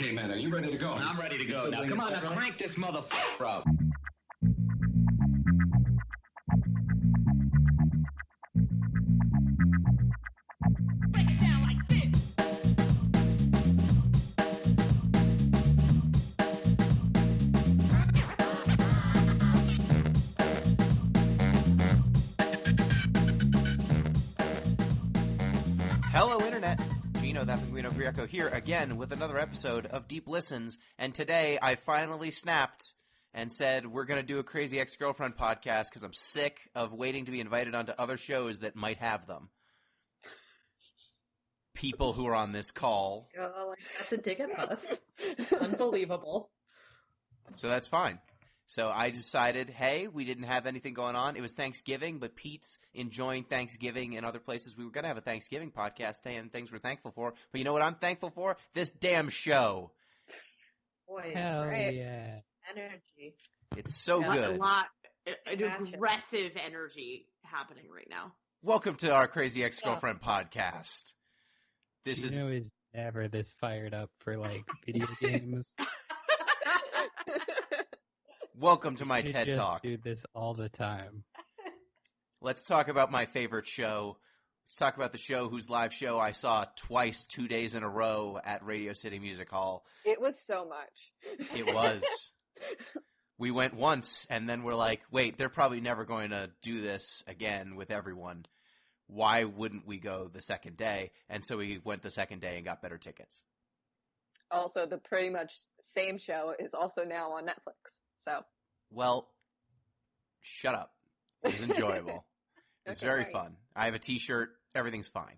Okay, man, are you ready to go? I'm ready to go. Now, come on, now crank this motherfucker up. Break it down like this. Hello, Internet. Gino, that Penguino Greco here again with another episode of Deep Listens. And today I finally snapped and said we're going to do a Crazy Ex-Girlfriend podcast because I'm sick of waiting to be invited onto other shows that might have them. People who are on this call. Oh, like that's a dig at us. Unbelievable. So that's fine. So I decided, hey, we didn't have anything going on. It was Thanksgiving, but Pete's enjoying Thanksgiving in other places. We were going to have a Thanksgiving podcast today and things we're thankful for. But you know what I'm thankful for? This damn show. Boy, Hell right. yeah. Energy. It's so Yeah. good. A lot, an Gotcha. aggressive energy happening right now. Welcome to our Crazy Ex-Girlfriend podcast. This Gino is never this fired up for like video games. Welcome to my You TED just Talk. do this all the time. Let's talk about my favorite show. Let's talk about the show whose live show I saw twice, 2 days in a row at Radio City Music Hall. It was so much. It was. We went once, and then we're like, wait, they're probably never going to do this again with everyone. Why wouldn't we go the second day? And so we went the second day and got better tickets. Also, the pretty much same show is also now on Netflix. So, Well, shut up. It was enjoyable. It was Okay, very right. fun. I have a T-shirt. Everything's fine.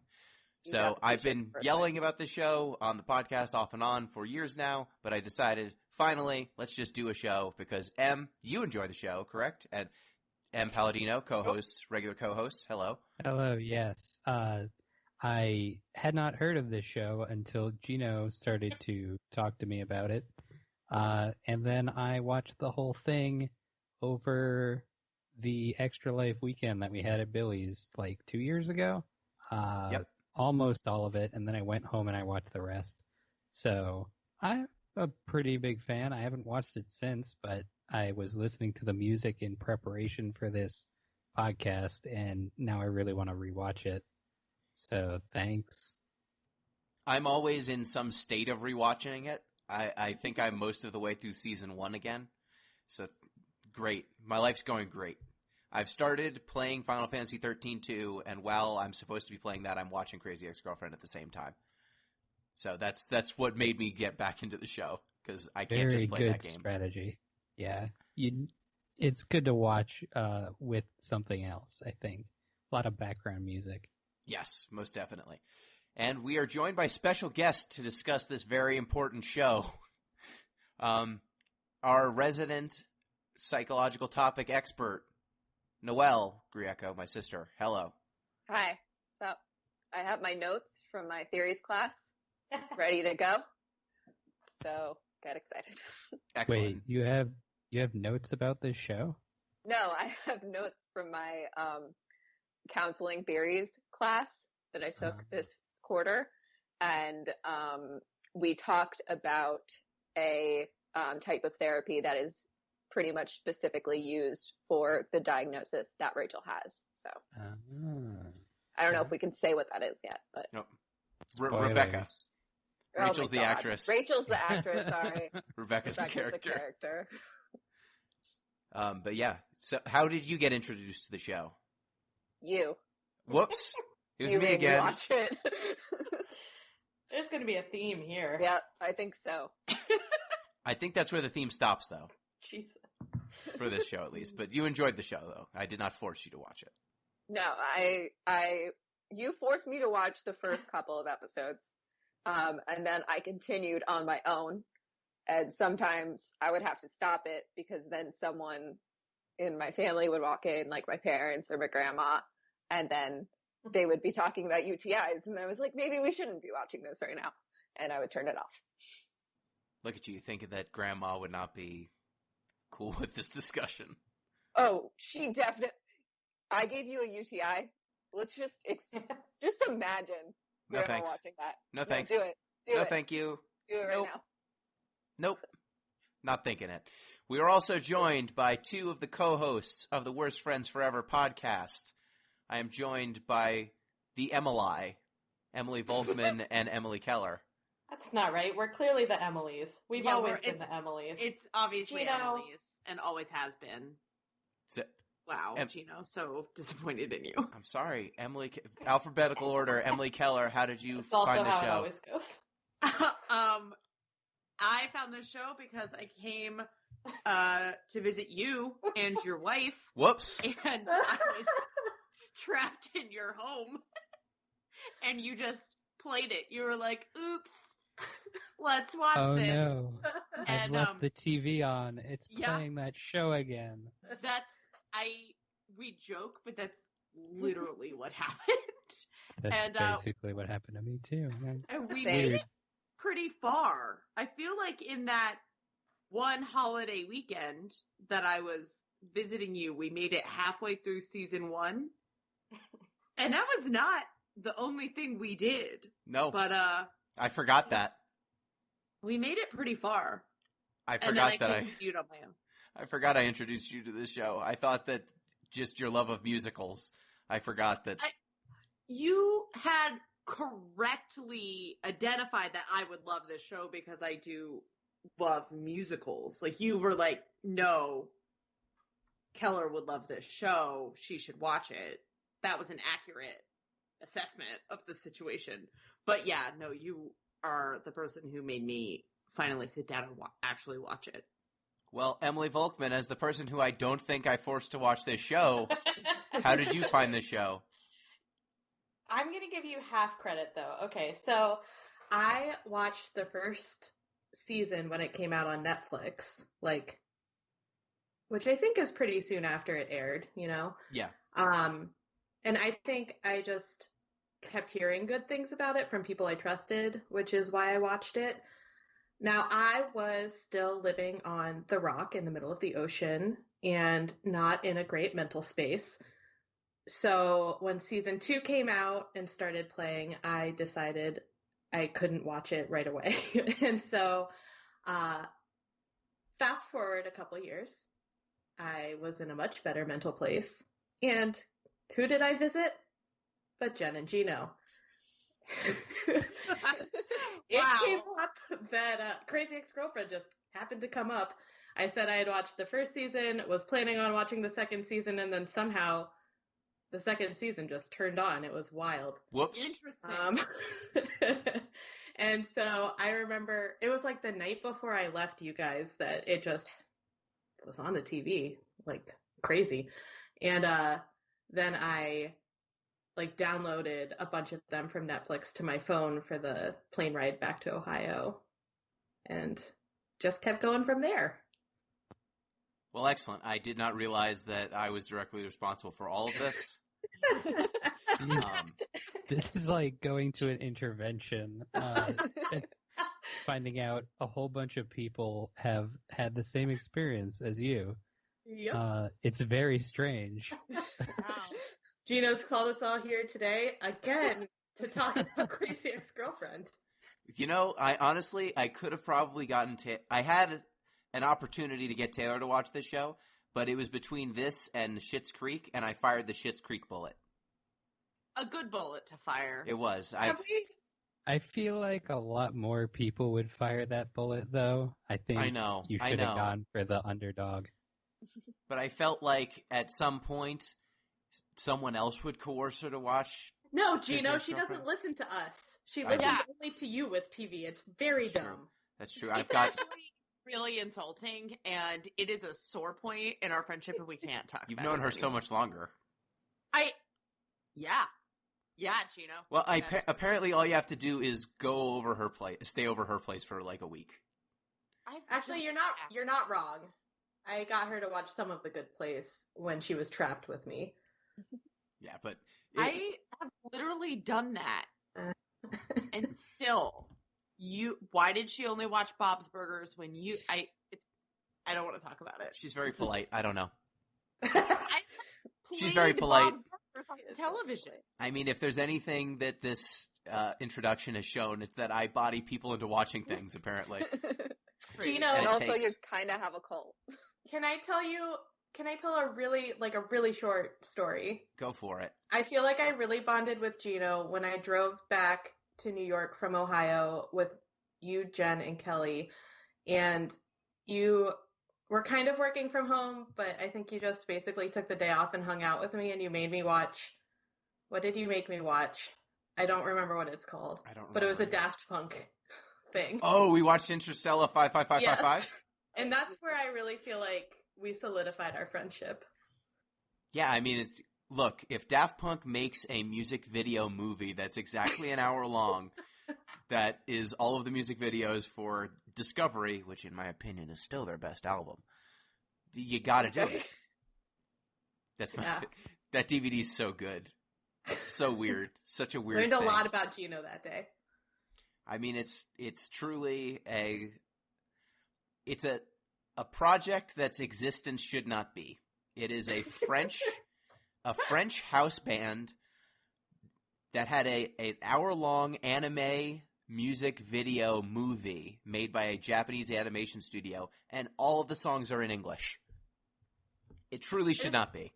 You So got the I've T-shirt, been perfect. yelling about the show on the podcast off and on for years now, but I decided, finally, let's just do a show because M, you enjoy the show, correct? And M Palladino, co-host, regular co-host. Hello. Hello, yes. I had not heard of this show until Gino started to talk to me about it. And then I watched the whole thing over the Extra Life weekend that we had at Billy's like 2 years ago. Yep. Almost all of it, and then I went home and I watched the rest. So I'm a pretty big fan. I haven't watched it since, but I was listening to the music in preparation for this podcast, and now I really want to rewatch it. So thanks. I'm always in some state of rewatching it. I think I'm most of the way through season 1 again. So great. My life's going great. I've started playing Final Fantasy 13 too, and while I'm supposed to be playing that, I'm watching Crazy Ex-Girlfriend at the same time. So that's what made me get back into the show, because I can't Very just play good that game. strategy. Yeah, it's good to watch with something else, I think. A lot of background music. Yes, most definitely. And we are joined by special guests to discuss this very important show. Our resident psychological topic expert, Noelle Greco, my sister. Hello. Hi. So, I have my notes from my theories class ready to go. So, get excited. Excellent. Wait, you have notes about this show? No, I have notes from my counseling theories class that I took this quarter. And we talked about a type of therapy that is pretty much specifically used for the diagnosis that Rachel has. So I don't know if we can say what that is yet, but Nope. Spoilers. Rebecca. Oh Rachel's my the God. actress. Rachel's the actress. Sorry, Rebecca's the Rebecca's character. But yeah. So how did you get introduced to the show? You. Whoops. It was You me made again. watch it. There's going to be a theme here. Yeah, I think so. I think that's where the theme stops, though, Jesus. for this show at least. But you enjoyed the show, though. I did not force you to watch it. No, you forced me to watch the first couple of episodes. And then I continued on my own. And sometimes I would have to stop it because then someone in my family would walk in, like my parents or my grandma, and then they would be talking about UTIs. And I was like, maybe we shouldn't be watching this right now. And I would turn it off. Look at you thinking that grandma would not be cool with this discussion. Oh, she definitely. I gave you a UTI. Let's just imagine No grandma thanks. watching that. No thanks. Do it. Do No it. thank you. Do it right Nope. now. Nope. Not thinking it. We are also joined by two of the co-hosts of the Worst Friends Forever podcast. I am joined by the Emily Volkman and Emily Keller. That's not right. We're clearly the Emilys. We've Yeah, always we're- been the Emilys. It's obviously Gino. Emily's and always has been. So, Wow, Gino, so disappointed in you. I'm sorry, alphabetical order. Emily Keller, how did you That's also find the how show? it always goes. I found this show because I came to visit you and your wife, Whoops. and I was trapped in your home, and you just played it. You were like, "Oops, let's watch Oh this." no. I've And left the TV on. It's yeah. playing that show again. We joke, but that's literally what happened. That's And, basically what happened to me too. And we Same. made it pretty far. I feel like in that one holiday weekend that I was visiting you, we made it halfway through season 1. And that was not the only thing we did. No, But I forgot that. we made it pretty far. I And then forgot that continued on my own. I forgot I introduced you to this show. I thought that just your love of musicals. I forgot that. You had correctly identified that I would love this show because I do love musicals. Like, you were like, no, Keller would love this show. She should watch it. That was an accurate assessment of the situation. But yeah, no, you are the person who made me finally sit down and actually watch it. Well, Emily Volkman, as the person who I don't think I forced to watch this show, how did you find this show? I'm going to give you half credit, though. Okay, so I watched the first season when it came out on Netflix, which I think is pretty soon after it aired, you know? Yeah. And I think I just kept hearing good things about it from people I trusted, which is why I watched it. Now, I was still living on the rock in the middle of the ocean and not in a great mental space. So when season 2 came out and started playing, I decided I couldn't watch it right away. And so fast forward a couple years, I was in a much better mental place. And who did I visit? But Jen and Gino. It came up that Crazy Ex-Girlfriend just happened to come up. I said I had watched the first season, was planning on watching the second season, and then somehow the second season just turned on. It was wild. Whoops. Interesting. And so I remember it was like the night before I left you guys that it was on the TV like crazy. And then I downloaded a bunch of them from Netflix to my phone for the plane ride back to Ohio and just kept going from there. Well, excellent. I did not realize that I was directly responsible for all of this. This is like going to an intervention, and finding out a whole bunch of people have had the same experience as you. Yep. It's very strange. Wow. Gino's called us all here today again to talk about Crazy Ex-Girlfriend. You know, I could have probably gotten I had an opportunity to get Taylor to watch this show, but it was between this and Schitt's Creek, and I fired the Schitt's Creek bullet. A good bullet to fire. It was. I feel like a lot more people would fire that bullet, though. I think I know. you should have gone for the underdog. But I felt like at some point someone else would coerce her to watch. No, Gino, Crazy she Ex-Girlfriend? doesn't listen to us. She I listens know. only to you with TV. It's very That's true. dumb. That's true. It's actually really insulting, and it is a sore point in our friendship, and we can't talk You've about known it her so anymore. much longer. Yeah, Gino. Well, That's- apparently all you have to do is go over her place, stay over her place for like a week. Actually, you're not wrong. I got her to watch some of The Good Place when she was trapped with me. Yeah, but I have literally done that, and still, why did she only watch Bob's Burgers when you? I don't want to talk about it. she's very polite. I don't know. I She's very played polite. Bob's Burgers on television. I mean, if there's anything that this introduction has shown, it's that I body people into watching things, apparently. country. Gino, And And also, takes. you kind of have a cult. can I tell a really short story? Go for it. I feel like I really bonded with Gino when I drove back to New York from Ohio with you, Jen, and Kelly. And you were kind of working from home, but I think you just basically took the day off and hung out with me, and you made me watch. What did you make me watch? I don't remember what it's called. I don't But it was a remember either. Daft Punk thing. Oh, we watched Interstellar 55555? Yes. And that's where I really feel like we solidified our friendship. Yeah, I mean, look, if Daft Punk makes a music video movie that's exactly an hour long, that is all of the music videos for Discovery, which in my opinion is still their best album, you gotta do it. That's my Yeah. That DVD's so good. It's so weird. Such a weird Learned a thing. lot about Gino that day. I mean, it's truly it's a project that's existence should not be. It is a French house band that had an hour-long anime music video movie made by a Japanese animation studio, and all of the songs are in English. It truly should not be.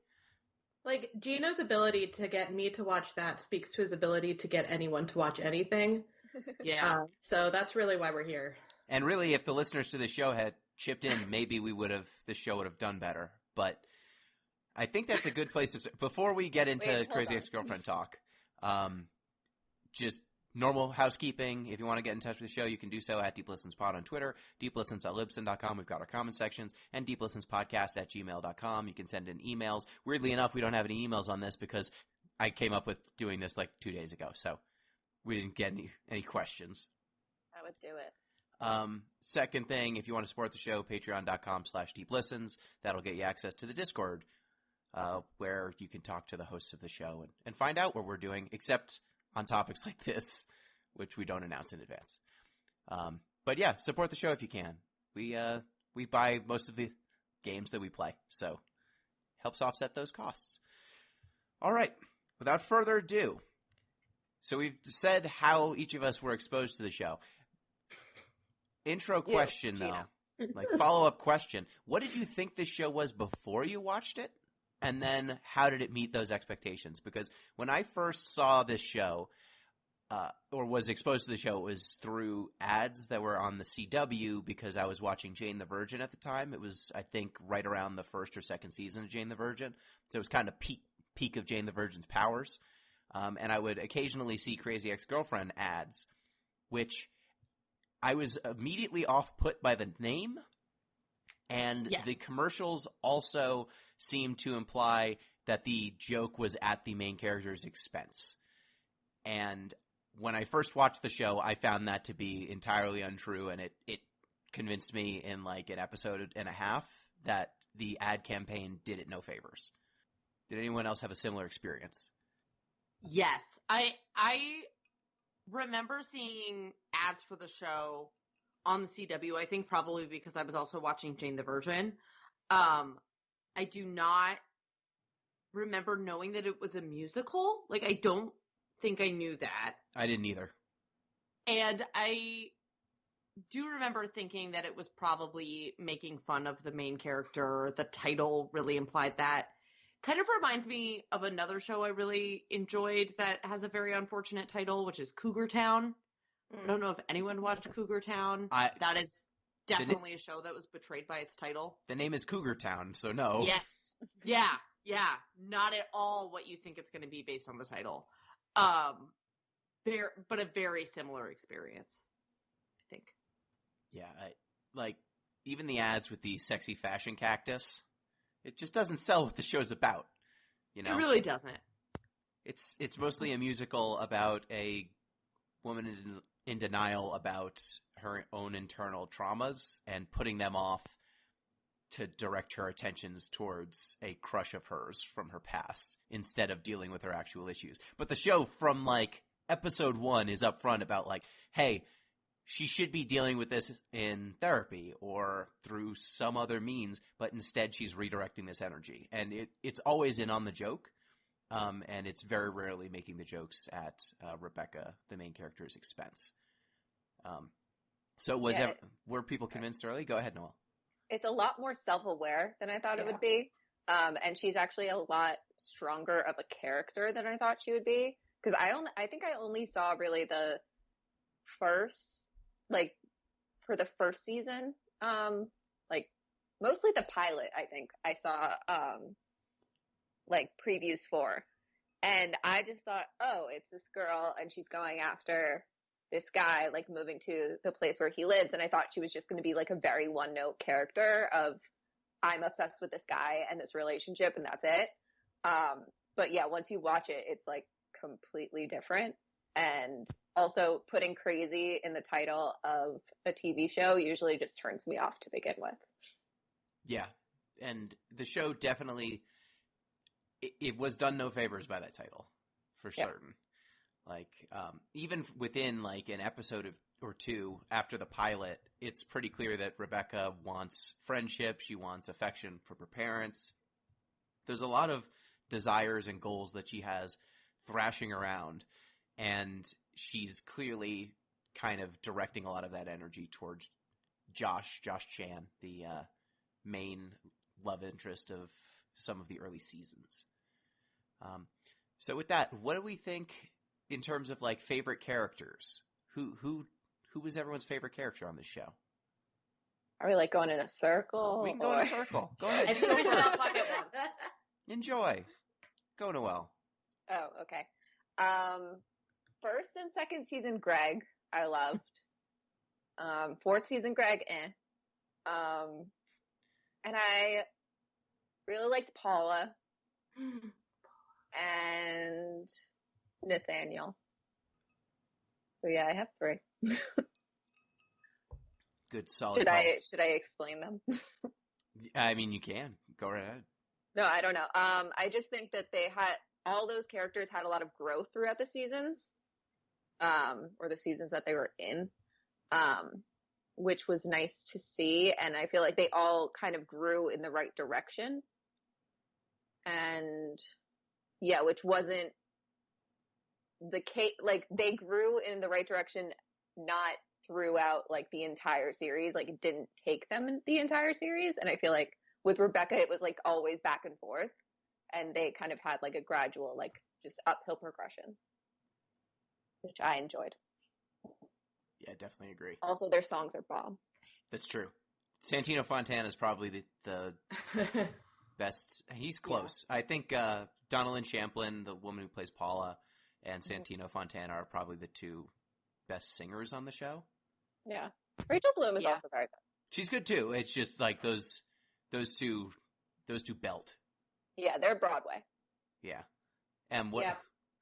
Like, Gino's ability to get me to watch that speaks to his ability to get anyone to watch anything. Yeah. So that's really why we're here. And really, if the listeners to the show had chipped in, maybe the show would have done better. But I think that's a good place to start. Before we get into Wait, hold Crazy on. Ex-Girlfriend talk, just normal housekeeping. If you want to get in touch with the show, you can do so at Deep Listens Pod on Twitter, deeplistens.libsyn.com. We've got our comment sections, and deeplistenspodcast@gmail.com. You can send in emails. Weirdly enough, we don't have any emails on this because I came up with doing this like 2 days ago, so we didn't get any questions. I would do it. Second thing, if you want to support the show, patreon.com/deeplistens. That'll get you access to the Discord, where you can talk to the hosts of the show and find out what we're doing, except on topics like this, which we don't announce in advance. But yeah, support the show if you can. We buy most of the games that we play, so helps offset those costs. All right, without further ado, so we've said how each of us were exposed to the show. Intro question, though, like follow-up question. What did you think this show was before you watched it? And then how did it meet those expectations? Because when I first saw this show, or was exposed to the show, it was through ads that were on the CW because I was watching Jane the Virgin at the time. It was, I think, right around the first or second season of Jane the Virgin. So it was kind of peak of Jane the Virgin's powers. And I would occasionally see Crazy Ex-Girlfriend ads, which I was immediately off-put by the name. And Yes. the commercials also seemed to imply that the joke was at the main character's expense. And when I first watched the show, I found that to be entirely untrue, and it convinced me in like an episode and a half that the ad campaign did it no favors. Did anyone else have a similar experience? Yes. I remember seeing ads for the show on the CW, I think probably because I was also watching Jane the Virgin. I do not remember knowing that it was a musical. Like, I don't think I knew that. I didn't either. And I do remember thinking that it was probably making fun of the main character. The title really implied that. Kind of reminds me of another show I really enjoyed that has a very unfortunate title, which is Cougar Town. I don't know if anyone watched Cougar Town. That is definitely a show that was betrayed by its title. The name is Cougar Town, so no. Yes. Yeah. Not at all what you think it's going to be based on the title. But a very similar experience, I think. Yeah, like even the ads with the sexy fashion cactus, it just doesn't sell what the show's about. You know, It really doesn't. It's mostly a musical about a woman in denial about her own internal traumas and putting them off to direct her attentions towards a crush of hers from her past instead of dealing with her actual issues. But the show from like episode 1 is upfront about like, hey, she should be dealing with this in therapy or through some other means, but instead she's redirecting this energy. And it's always in on the joke, and it's very rarely making the jokes at Rebecca, the main character's expense. So Yeah. were people convinced early? Go ahead, Noel. It's a lot more self-aware than I thought it Yeah. would be. And she's actually a lot stronger of a character than I thought she would be. Because I think I only saw really the first, like, for the first season, like, mostly the pilot, I think I saw, like, previews for. And I just thought, oh, it's this girl and she's going after this guy, like, moving to the place where he lives. And I thought she was just going to be, like, a very one-note character of, I'm obsessed with this guy and this relationship, and that's it. But yeah, once you watch it, it's, like, completely different. And also putting crazy in the title of a TV show usually just turns me off to begin with. Yeah, and the show definitely it was done no favors by that title, for certain. Like, even within like an episode or two after the pilot, it's pretty clear that Rebecca wants friendship. She wants affection from her parents. There's a lot of desires and goals that she has thrashing around, and she's clearly kind of directing a lot of that energy towards Josh Chan, the main love interest of some of the early seasons. So with that, what do we think in terms of like favorite characters? Who was everyone's favorite character on this show? Are we like going in a circle? We can go in a circle. Go ahead. I You think go we should all first. talk at once. Enjoy. Go, Noelle. Oh, okay. First and second season, Greg, I loved. Fourth season, Greg, and I really liked Paula and Nathaniel. So yeah, I have three. Good, solid Should I explain them? I mean, you can. Go right ahead. No, I don't know. I just think that all those characters had a lot of growth throughout the seasons, or the seasons that they were in, which was nice to see. And I feel like they all kind of grew in the right direction. And yeah, which wasn't the case. Like, they grew in the right direction, not throughout like the entire series. Like, it didn't take them the entire series. And I feel like with Rebecca, it was like always back and forth. And they kind of had like a gradual, like just uphill progression, which I enjoyed. Yeah, definitely agree. Also, their songs are bomb. That's true. Santino Fontana is probably the best. He's close. Yeah. I think Donalyn Champlin, the woman who plays Paula, and Santino Fontana are probably the two best singers on the show. Yeah. Rachel Bloom is also very good. She's good too. It's just like those two belt. Yeah, they're Broadway. Yeah. And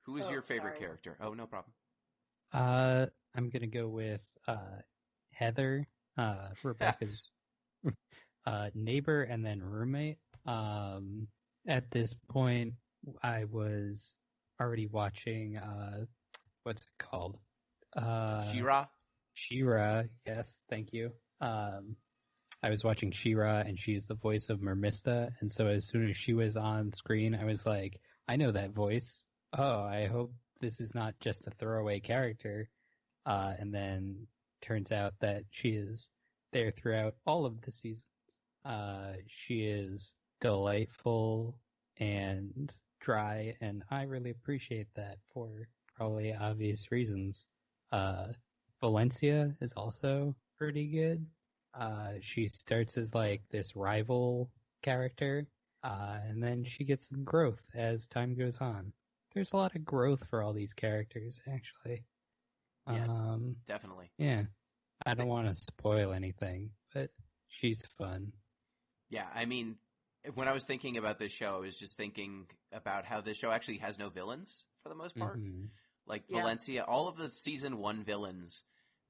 who is your favorite character? Oh, no problem. I'm gonna go with Heather, Rebecca's neighbor and then roommate. At this point, I was already watching what's it called? She-Ra? She-Ra, yes, thank you. I was watching She-Ra, and she's the voice of Mermista, and so as soon as she was on screen, I was like, I know that voice. Oh, I hope this is not just a throwaway character. And then turns out that she is there throughout all of the seasons. She is delightful and dry, and I really appreciate that for probably obvious reasons. Valencia is also pretty good. She starts as like this rival character, and then she gets some growth as time goes on. There's a lot of growth for all these characters, actually. Yeah, definitely. Yeah. I don't want to spoil anything, but she's fun. Yeah, I mean, when I was thinking about this show, I was just thinking about how this show actually has no villains for the most part. Mm-hmm. Like Valencia, all of the season 1 villains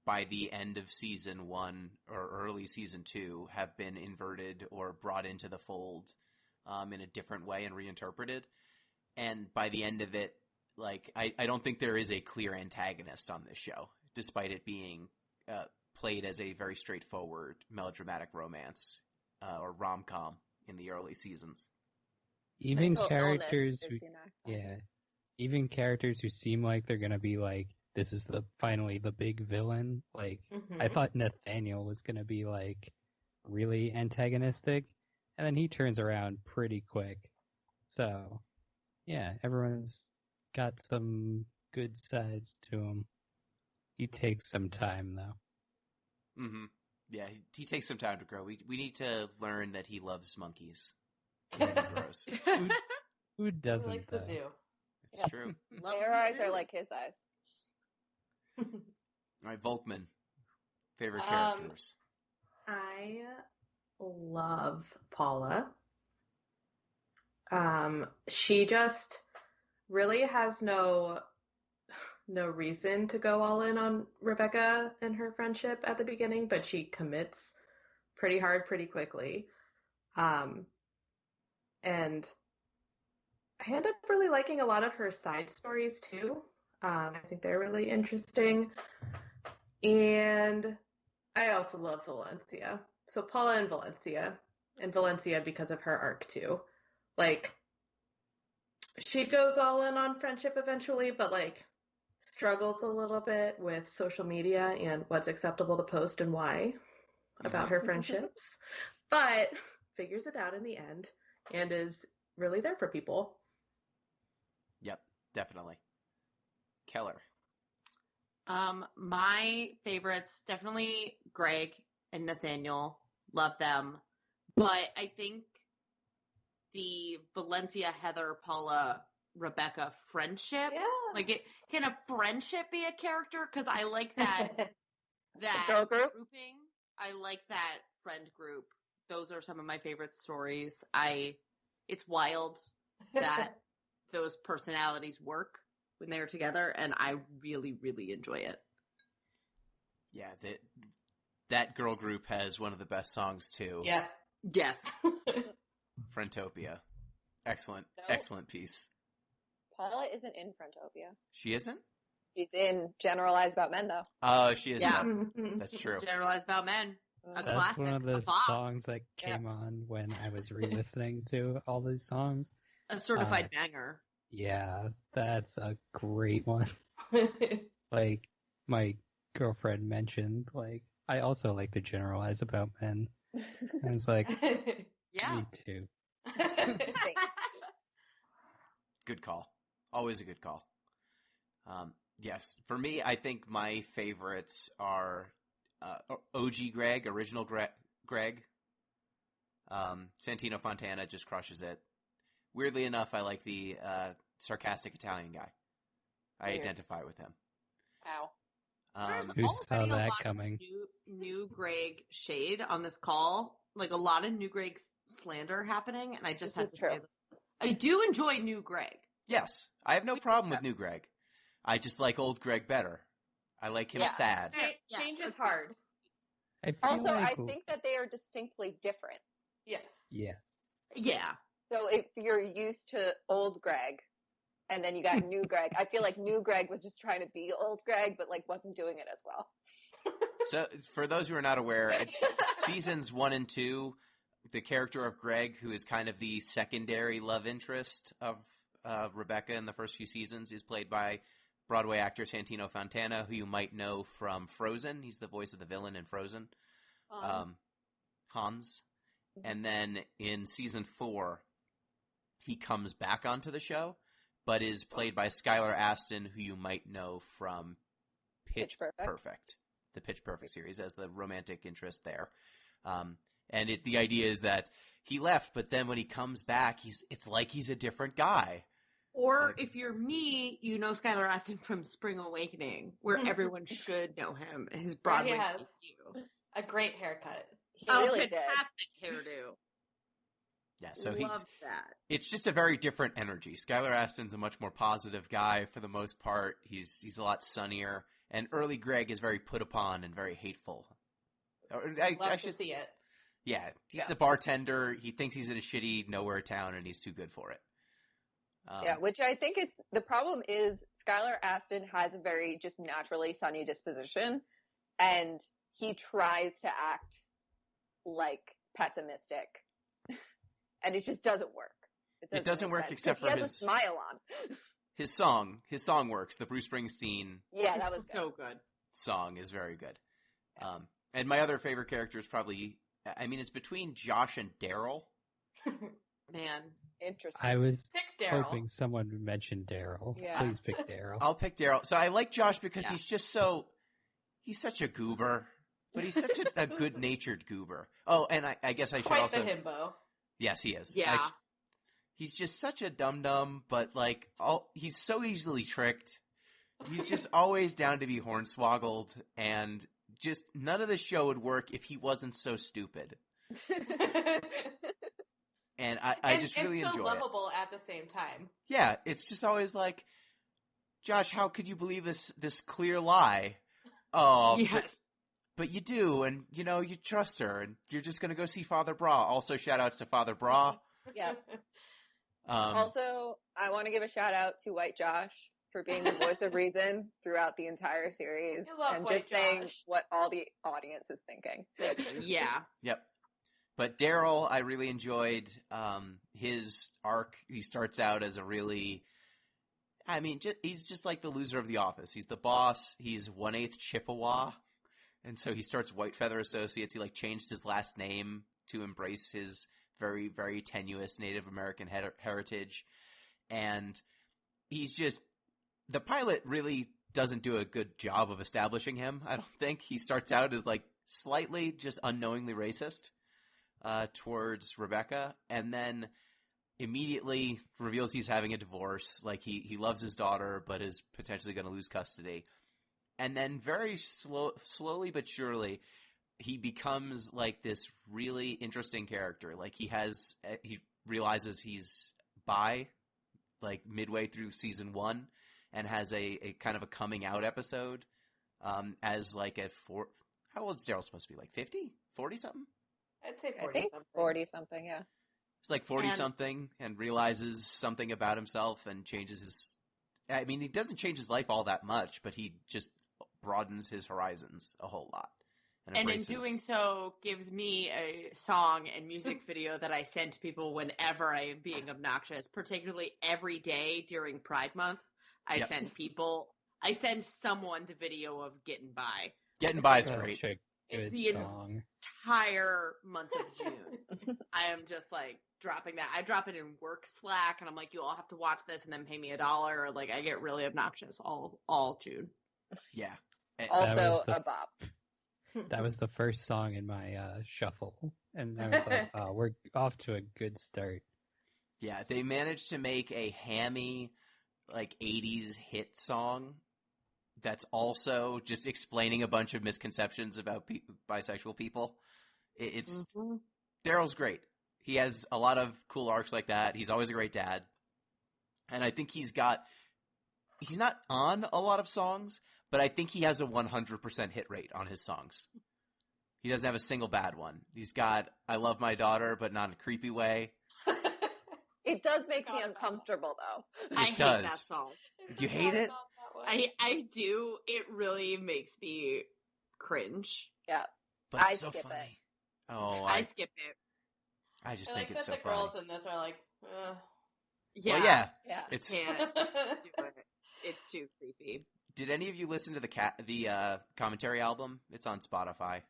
by the end of season 1 or early season 2 have been inverted or brought into the fold in a different way and reinterpreted. And by the end of it, like, I don't think there is a clear antagonist on this show, despite it being played as a very straightforward melodramatic romance or rom-com in the early seasons. Even characters who, even characters who seem like they're going to be like this is finally the big villain. Like, Mhm. I thought Nathaniel was going to be, like, really antagonistic, and then he turns around pretty quick. So, yeah, everyone's got some good sides to him. He takes some time, though. Mm-hmm. Yeah, he takes some time to grow. We need to learn that he loves monkeys. Who When he grows. Who doesn't, likes though? the zoo? It's Yeah. true. Loves Their the eyes zoo. are like his eyes. All right, Volkman. Favorite Um, characters. I love Paula. She just really has no reason to go all in on Rebecca and her friendship at the beginning, but she commits pretty hard pretty quickly. And I end up really liking a lot of her side stories too. I think they're really interesting. And I also love Valencia. So Paula and Valencia because of her arc too. Like, she goes all in on friendship eventually, but like struggles a little bit with social media and what's acceptable to post and why about her friendships, but figures it out in the end and is really there for people. Yep, definitely. Keller. My favorites, definitely Greg and Nathaniel. Love them. But I think the Valencia, Heather, Paula, Rebecca friendship, can a friendship be a character? Because I like that Girl group? grouping. I like that friend group. Those are some of my favorite stories. It's wild that those personalities work when they're together, and I really, really enjoy it. Yeah, that girl group has one of the best songs too. Yeah. Yes. Friendtopia. Excellent, No. excellent piece. Paula isn't in Frontopia. She isn't? She's in Generalized About Men, though. Oh, she is. Yeah. not. That's true. Generalized About Men. A Mhm. That's classic. one of a the bop. songs that came on when I was re-listening to all these songs. A certified banger. Yeah, that's a great one. Like, my girlfriend mentioned, like, I also like to generalize about men. I was like, Yeah. me too. Good call. Always a good call. Yes, for me, I think my favorites are OG Greg, original Greg. Santino Fontana just crushes it. Weirdly enough, I like the sarcastic Italian guy. I Weird. identify with him. Ow. There's Who already saw a that lot coming? of new Greg shade on this call. Like a lot of new Greg slander happening, and I just This have is to true. say that I do enjoy new Greg. Yes, I have no problem with new Greg. I just like old Greg better. I like him Yeah. sad. Yes, Change is okay. hard. I feel Also, like, I think that they are distinctly different. Yes. yes. Yeah. So if you're used to old Greg, and then you got new Greg, I feel like new Greg was just trying to be old Greg, but like wasn't doing it as well. So, for those who are not aware, seasons 1 and 2, the character of Greg, who is kind of the secondary love interest of Rebecca in the first few seasons, is played by Broadway actor Santino Fontana, who you might know from Frozen. He's the voice of the villain in Frozen. Hans. And then in season 4, he comes back onto the show, but is played by Skylar Astin, who you might know from Pitch Perfect, the Pitch Perfect series, as the romantic interest there. And the idea is that he left, but then when he comes back, it's like he's a different guy. Or if you're me, you know Skylar Astin from Spring Awakening, where everyone should know him. His Broadway He has debut. a great haircut. He really did. Fantastic hairdo. Yeah, so Love that. it's just a very different energy. Skylar Astin's a much more positive guy for the most part. He's a lot sunnier, and early Greg is very put upon and very hateful. Love to see it. Yeah, he's a bartender. He thinks he's in a shitty nowhere town, and he's too good for it. Yeah, which I think the problem is Skylar Astin has a very just naturally sunny disposition, and he tries to act like pessimistic, and it just doesn't work. It doesn't work except for he has his a smile on. his song works. The Bruce Springsteen Yeah, that was so good. song is very good. And my other favorite character is probably, I mean, it's between Josh and Daryl. Man. interesting. I was Pick Daryl. hoping someone would mention Daryl. Yeah. Please pick Daryl. I'll pick Daryl. So I like Josh because Yeah. he's such a goober, but he's such a good-natured goober. Oh, and I guess I should Quite also, the himbo. yes, he is. Yeah. He's just such a dum-dum, but like, he's so easily tricked. He's just always down to be hornswoggled, and just none of the show would work if he wasn't so stupid. And I just really and so enjoy it. lovable at the same time. Yeah, it's just always like, Josh, how could you believe this clear lie? Oh, Yes. but you do, and you know you trust her, and you're just gonna go see Father Bra. Also, shout outs to Father Bra. Yeah. Also, I want to give a shout out to White Josh for being the voice of reason throughout the entire series You love and White just saying Josh. what all the audience is thinking. Yeah. Yep. But Daryl, I really enjoyed his arc. He starts out as he's just like the loser of the office. He's the boss. He's 1/8 Chippewa. And so he starts White Feather Associates. He like changed his last name to embrace his very, very tenuous Native American heritage. And the pilot really doesn't do a good job of establishing him. I don't think. He starts out as like slightly just unknowingly racist towards Rebecca, and then immediately reveals he's having a divorce. Like he loves his daughter, but is potentially going to lose custody. And then very slowly but surely, he becomes like this really interesting character. Like he realizes he's bi, like midway through season 1, and has a kind of a coming out episode. As like how old is Daryl supposed to be? Like 50, 40 something? I'd say I 40 think something. 40 something, yeah. He's like 40 something and realizes something about himself and changes his. I mean, he doesn't change his life all that much, but he just broadens his horizons a whole lot. And in embraces- doing so, gives me a song and music video that I send to people whenever I am being obnoxious, particularly every day during Pride Month. I Yep. send someone the video of Getting By. Getting By is Such great. a good the song. Entire month of June. I am just like dropping that. I drop it in work Slack, and I'm like, you all have to watch this and then pay me $1, or like I get really obnoxious all June. Yeah. Also a bop. That was the first song in my shuffle, and I was like, "Oh, we're off to a good start." Yeah, they managed to make a hammy, like 80s hit song that's also just explaining a bunch of misconceptions about bisexual people. It's Daryl's great. He has a lot of cool arcs like that. He's always a great dad. And I think he's not on a lot of songs, but I think he has a 100% hit rate on his songs. He doesn't have a single bad one. He's got I Love My Daughter, but not in a creepy way. It does make me uncomfortable, though. I hate does. that song. You hate it? I do. It really makes me cringe. Yeah. But I it's so skip it. funny. Oh, I skip it. I just I think like it's that so the funny. girls in this are like, Yeah. Well, yeah. Yeah. It's Can't do it. It's too creepy. Did any of you listen to the commentary album? It's on Spotify.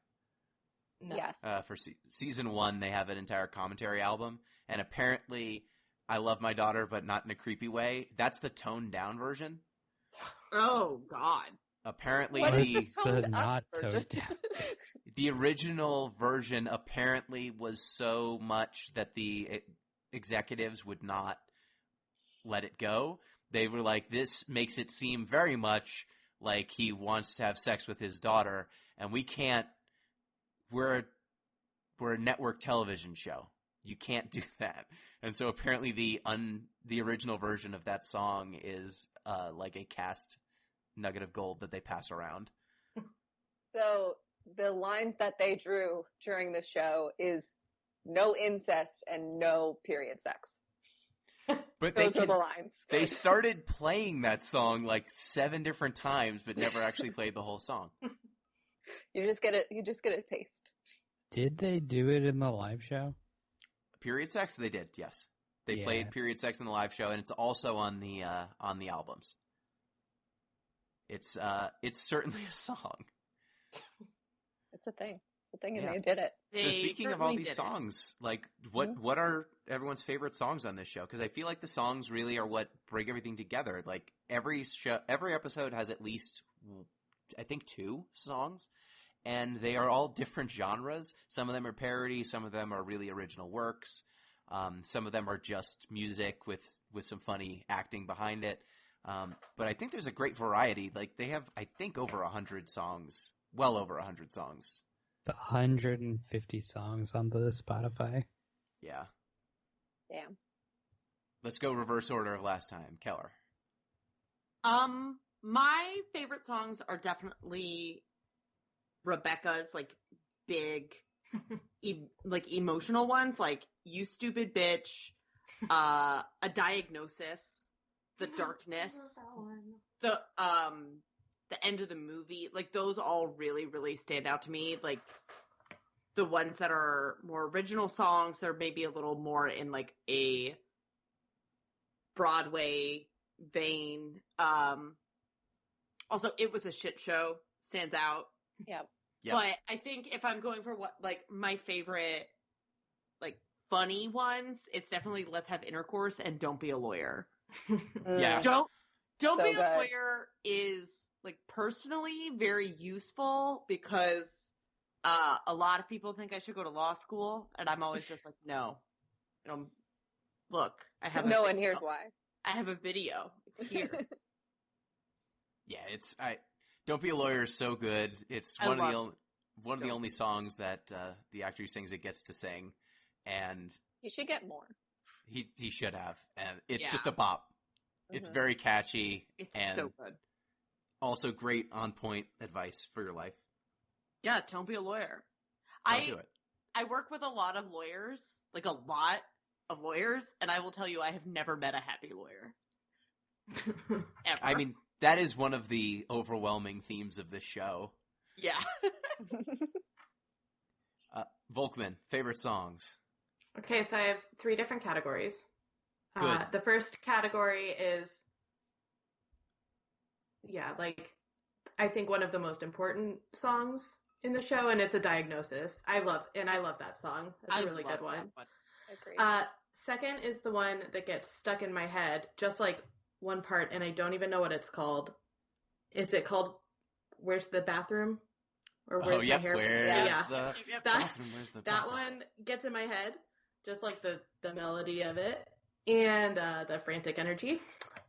no. Yes. For season 1, they have an entire commentary album, and apparently, I Love My Daughter, but not in a creepy way. That's the toned down version. Oh God. Apparently, What is the this toned up not version? toned down. the original version apparently was so much that the executives would not let it go. They were like, this makes it seem very much like he wants to have sex with his daughter, and we can't. We're a network television show. You can't do that. And so apparently the original version of that song is like a cast nugget of gold that they pass around. So the lines that they drew during the show is no incest and no period sex. But Those are the lines. they started playing that song like 7 different times, but never actually played the whole song. You just get a taste. Did they do it in the live show? Period sex, they did, yes. They Yeah. played Period Sex in the live show, and it's also on the albums. It's certainly a song. It's a thing. It's a thing, and Yeah. they did it. So They speaking of all certainly these did it. songs, like what are everyone's favorite songs on this show? Because I feel like the songs really are what bring everything together. Like every episode has at least, I think, 2 songs, and they are all different genres. Some of them are parody, some of them are really original works. Some of them are just music with some funny acting behind it. But I think there's a great variety. Like they have, I think, over 100 songs, well over 100 songs. The 150 songs on the Spotify. Yeah. Damn. Let's go reverse order of last time. Keller. My favorite songs are definitely Rebecca's like big, like emotional ones, like "You Stupid Bitch," "A Diagnosis," "The Darkness," the end of the movie. Like those all really, really stand out to me. Like the ones that are more original songs, they're maybe a little more in like a Broadway vein. Also, It Was a Shit Show stands out. Yep. Yep. But I think if I'm going for what like my favorite like funny ones, it's definitely Let's Have Intercourse and Don't Be a Lawyer. Yeah. Don't So Be good. a Lawyer is like personally very useful because a lot of people think I should go to law school, and I'm always just like, no. Look, I have No a one video. hears why. I have a video. It's here. Yeah, Don't Be a Lawyer is so good. It's I one of love the only songs that the actor who sings it gets to sing, and You should get more. he should have, and it's Yeah. just a bop. It's Mhm. very catchy It's and so good. also great on point advice for your life. Yeah, don't be a lawyer. Don't do it. I work with a lot of lawyers, like a lot of lawyers, and I will tell you I have never met a happy lawyer. Ever. I mean, that is one of the overwhelming themes of this show. yeah. Volkman, favorite songs. Okay, so I have 3 different categories. Good. The first category is, like, I think one of the most important songs in the show, and it's A Diagnosis. I love that song. It's a really love good one. that Agreed. Second is the one that gets stuck in my head, just like one part, and I don't even know what it's called. Is it called Where's the Bathroom? Or Where's my hair? Where's Yeah. the Yep. bathroom? Where's the That bathroom? one gets in my head, just like the melody of it, and the frantic energy,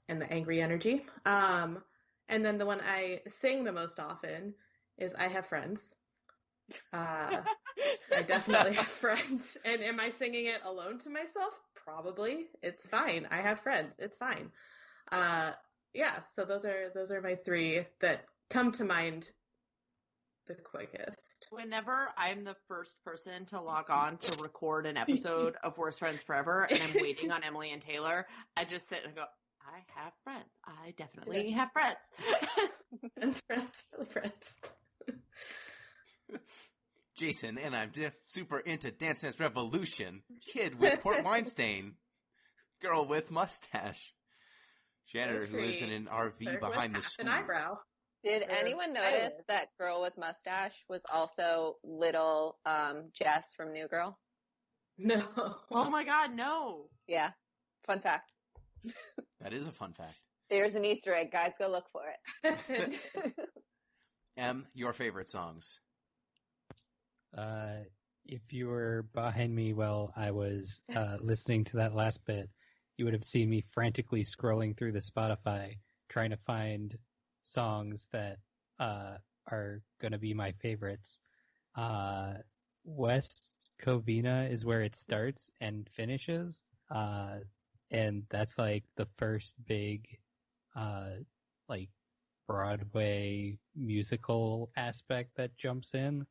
and the angry energy. And then the one I sing the most often is I Have Friends. I definitely have friends. And am I singing it alone to myself? Probably. It's fine. I have friends. It's fine. So those are my 3 that come to mind the quickest. Whenever I'm the first person to log on to record an episode of Worst Friends Forever and I'm waiting on Emily and Taylor, I just sit and go, I have friends. I definitely have friends. Friends, really friends. Jason, and I'm super into Dance Dance Revolution. Kid with port wine stain. Girl with mustache. Janitor who lives in an RV Third behind the with half school. an eyebrow. Did Or anyone notice eyelid. that girl with mustache was also little Jess from New Girl? No. Oh my god, no. Yeah. Fun fact. That is a fun fact. There's an Easter egg, guys. Go look for it. Em, your favorite songs? If you were behind me while I was listening to that last bit, you would have seen me frantically scrolling through the Spotify trying to find songs that are going to be my favorites. West Covina is where it starts and finishes. And that's like the first big like Broadway musical aspect that jumps in.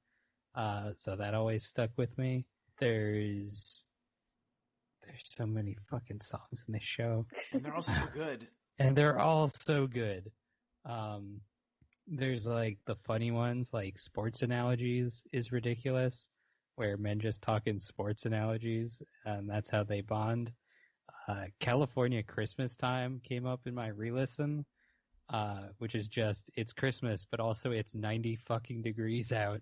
So that always stuck with me. There's so many fucking songs in this show. And they're all so good. And they're all so good. There's like the funny ones, like sports analogies is ridiculous, where men just talk in sports analogies, and that's how they bond. California Christmas Time came up in my re-listen, which is just, it's Christmas, but also it's 90 fucking degrees out.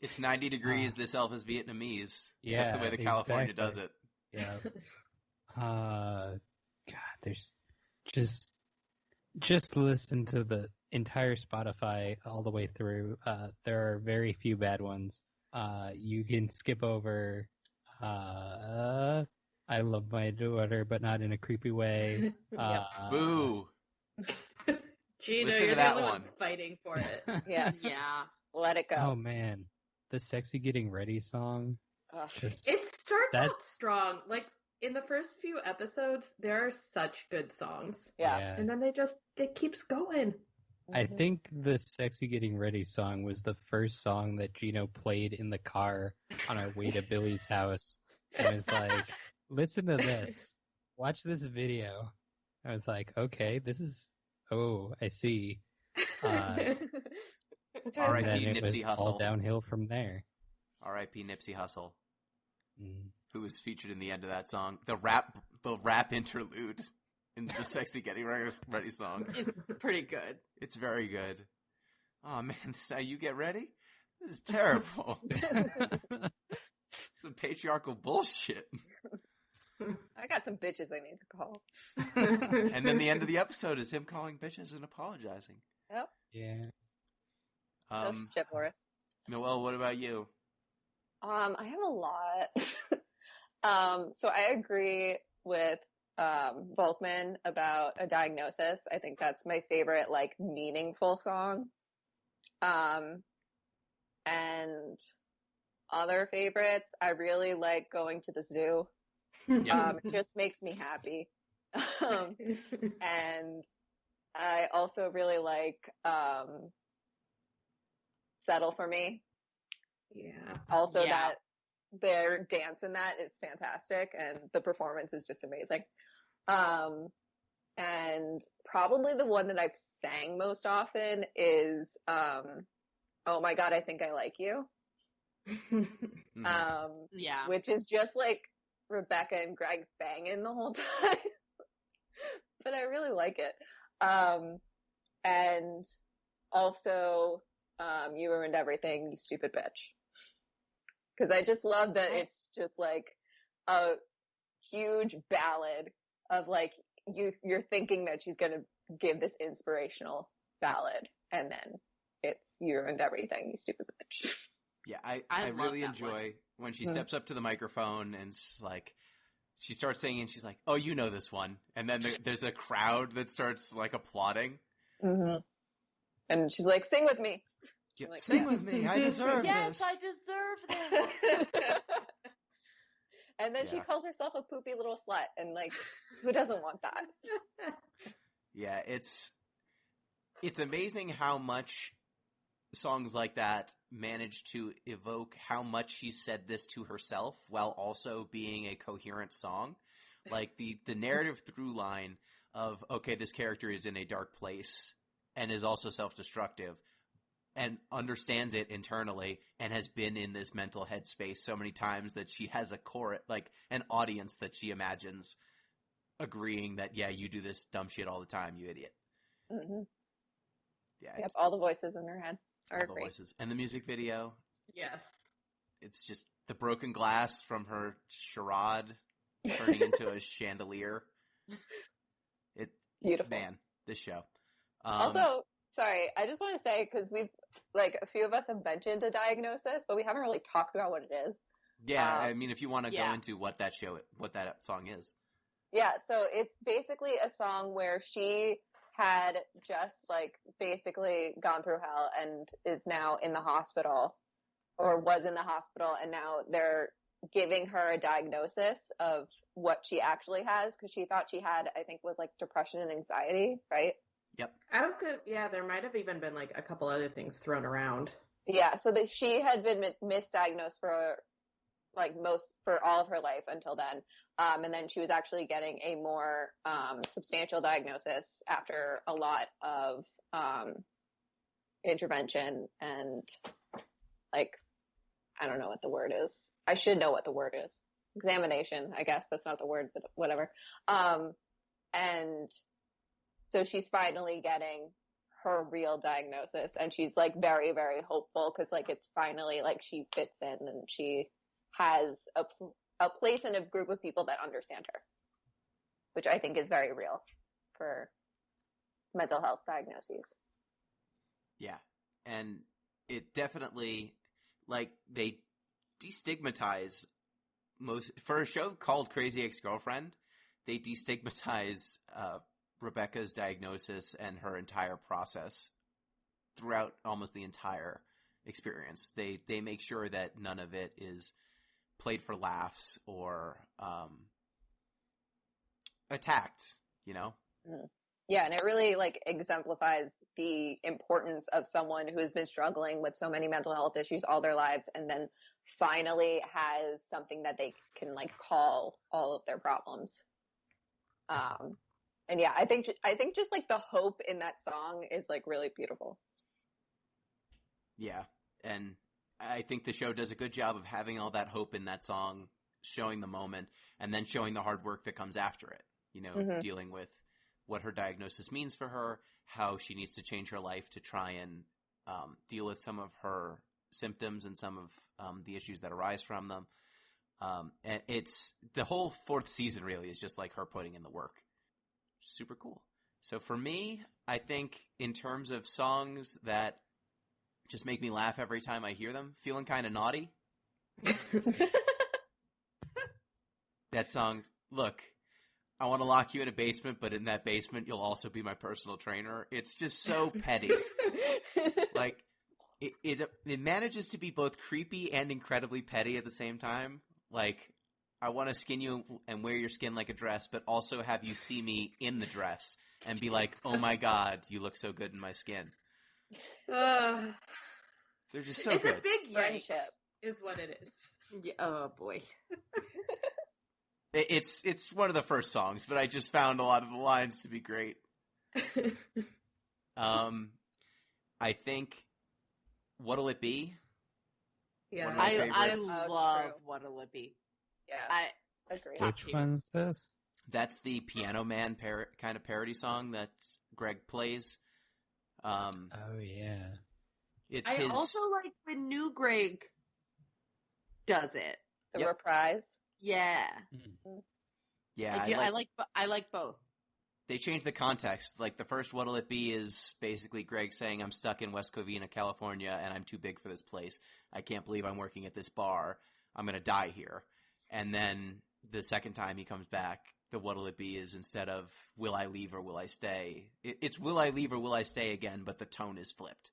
It's 90 degrees. This elf is Vietnamese. Yeah, That's the way that California exactly. does it. Yeah. God, there's just listen to the entire Spotify all the way through. There are very few bad ones. You can skip over I love my daughter, but not in a creepy way. Boo. Gino, Listen to you're the that only one. fighting for it. Yeah. Yeah. Let it go. Oh man, the sexy getting ready song. Ugh. Just It starts That- out strong. Like in the first few episodes, there are such good songs, Yeah. and then it keeps going. I Mhm. think the sexy getting ready song was the first song that Gino played in the car on our way to Billy's house. And was like, listen to this. Watch this video. I was like, okay, I see. R.I.P. And then it was Nipsey all Hussle. downhill from there. R.I.P. Nipsey Hussle, Mm. who was featured in the end of that song. The rap interlude in the sexy getting ready song. It's pretty good. It's very good. Oh man, this is how you get ready? This is terrible. Some patriarchal bullshit. I got some bitches I need to call. And then the end of the episode is him calling bitches and apologizing. Yeah. No shit, Boris. Noelle, what about you? I have a lot. So I agree with both men about A Diagnosis. I think that's my favorite, like, meaningful song. And other favorites, I really like Going to the Zoo. Yeah. It just makes me happy. And I also really like Settle for Me. Yeah. Also, Yeah. that their dance in that is fantastic, and the performance is just amazing. And probably the one that I've sang most often is Oh My God, I Think I Like You. Mhm. Yeah. Which is just like Rebecca and Greg banging the whole time. But I really like it. And also, You Ruined Everything, You Stupid Bitch. Because I just love that it's just like a huge ballad of like, you're thinking that she's going to give this inspirational ballad, and then it's You Ruined Everything, You Stupid Bitch. Yeah, I I love really that enjoy when she Mhm. steps up to the microphone and like she starts singing. She's like, "Oh, you know this one," and then there's a crowd that starts like applauding. Mm-hmm. And she's like, sing with me. Yeah, Like, sing yeah. with me, I deserve Yes, this. I deserve this. And then she Yeah. calls herself a poopy little slut, and like, who doesn't want that? Yeah, it's amazing how much songs like that manage to evoke how much she said this to herself while also being a coherent song. Like the narrative through line of, okay, this character is in a dark place and is also self-destructive and understands it internally and has been in this mental headspace so many times that she has an audience that she imagines agreeing that, yeah, you do this dumb shit all the time, you idiot. Mm-hmm. Yeah, Yep, all the voices in her head are all the great. voices. And the music video, Yes. it's just the broken glass from her charade turning into a chandelier. Beautiful. Man, this show. Also, sorry, I just want to say, because we've, like, a few of us have mentioned A Diagnosis, but we haven't really talked about what it is. yeah, I mean, if you want to go yeah. into what that song is. Yeah, so it's basically a song where she had just, like, basically gone through hell and is now in the hospital, or was in the hospital, and now they're giving her a diagnosis of what she actually has, because she thought she had, I think, was, like, depression and anxiety, right? Yep. There might have even been like a couple other things thrown around. Yeah, so that she had been misdiagnosed for all of her life until then. And then she was actually getting a more substantial diagnosis after a lot of intervention and, like, I don't know what the word is. I should know what the word is. examination, I guess that's not the word, but whatever. And so she's finally getting her real diagnosis, and she's like very, very hopeful because like it's finally like she fits in and she has a place in a group of people that understand her, which I think is very real for mental health diagnoses. Yeah. And it definitely, like, they destigmatize for a show called Crazy Ex-Girlfriend, they destigmatize Rebecca's diagnosis and her entire process throughout almost the entire experience. They make sure that none of it is played for laughs or attacked, you know? Yeah, and it really like exemplifies the importance of someone who has been struggling with so many mental health issues all their lives and then finally has something that they can like call all of their problems. And yeah, I think just like the hope in that song is like really beautiful. Yeah, and I think the show does a good job of having all that hope in that song, showing the moment, and then showing the hard work that comes after it, you know, dealing with what her diagnosis means for her, how she needs to change her life to try and deal with some of her symptoms and some of the issues that arise from them. And it's the whole fourth season really is just like her putting in the work. Super cool. So for me, I think in terms of songs that just make me laugh every time I hear them, Feeling Kinda Naughty. That song, look, I want to lock you in a basement, but in that basement, you'll also be my personal trainer. It's just so petty. Like, it manages to be both creepy and incredibly petty at the same time. Like, I want to skin you and wear your skin like a dress, but also have you see me in the dress and be like, oh my God, you look so good in my skin. They're just so it's good. A big Friendship is what it is. Yeah, oh boy. It's one of the first songs, but I just found a lot of the lines to be great. I think What'll It Be? Yeah, One of my I favorites. love True. What'll It Be. Yeah, I agree. Top Which tier. one's this? That's the Piano Man kind of parody song that Greg plays. Oh yeah. It's I his. also like when New Greg does it. The Yep. reprise. Yeah, Yeah, I like both. they changed the context. Like the first What'll It Be is basically Greg saying, I'm stuck in West Covina, California, and I'm too big for this place. I can't believe I'm working at this bar. I'm going to die here. And then the second time he comes back, the What'll It Be is instead of will I leave or will I stay, it's will I leave or will I stay again, but the tone is flipped.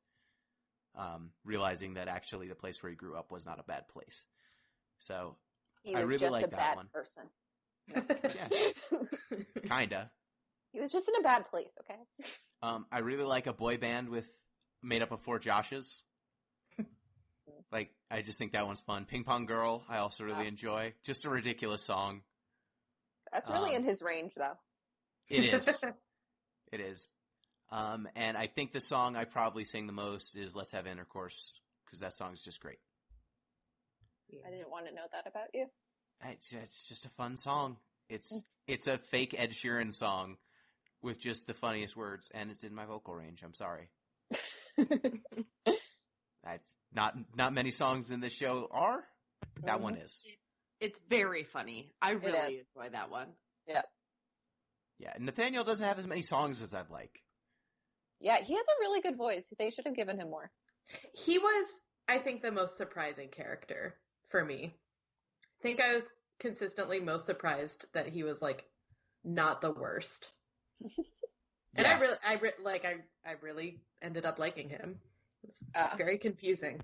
Realizing that actually the place where he grew up was not a bad place. So He I was really just like a that bad one. person. Yeah, kinda. He was just in a bad place, okay? I really like a boy band made up of 4 Joshes. Like, I just think that one's fun. Ping Pong Girl, I also really enjoy. Just a ridiculous song. That's really in his range, though. It is. It is. And I think the song I probably sing the most is Let's Have Intercourse, because that song's just great. I didn't want to know that about you. It's just a fun song. It's a fake Ed Sheeran song with just the funniest words, and it's in my vocal range. I'm sorry. Not many songs in this show are. That one is. It's very funny. I really enjoy that one. Yeah. Yeah, Nathaniel doesn't have as many songs as I'd like. Yeah, he has a really good voice. They should have given him more. He was, I think, the most surprising character for me. I think I was consistently most surprised that he was like not the worst. And Yeah. I really ended up liking him. It's very confusing.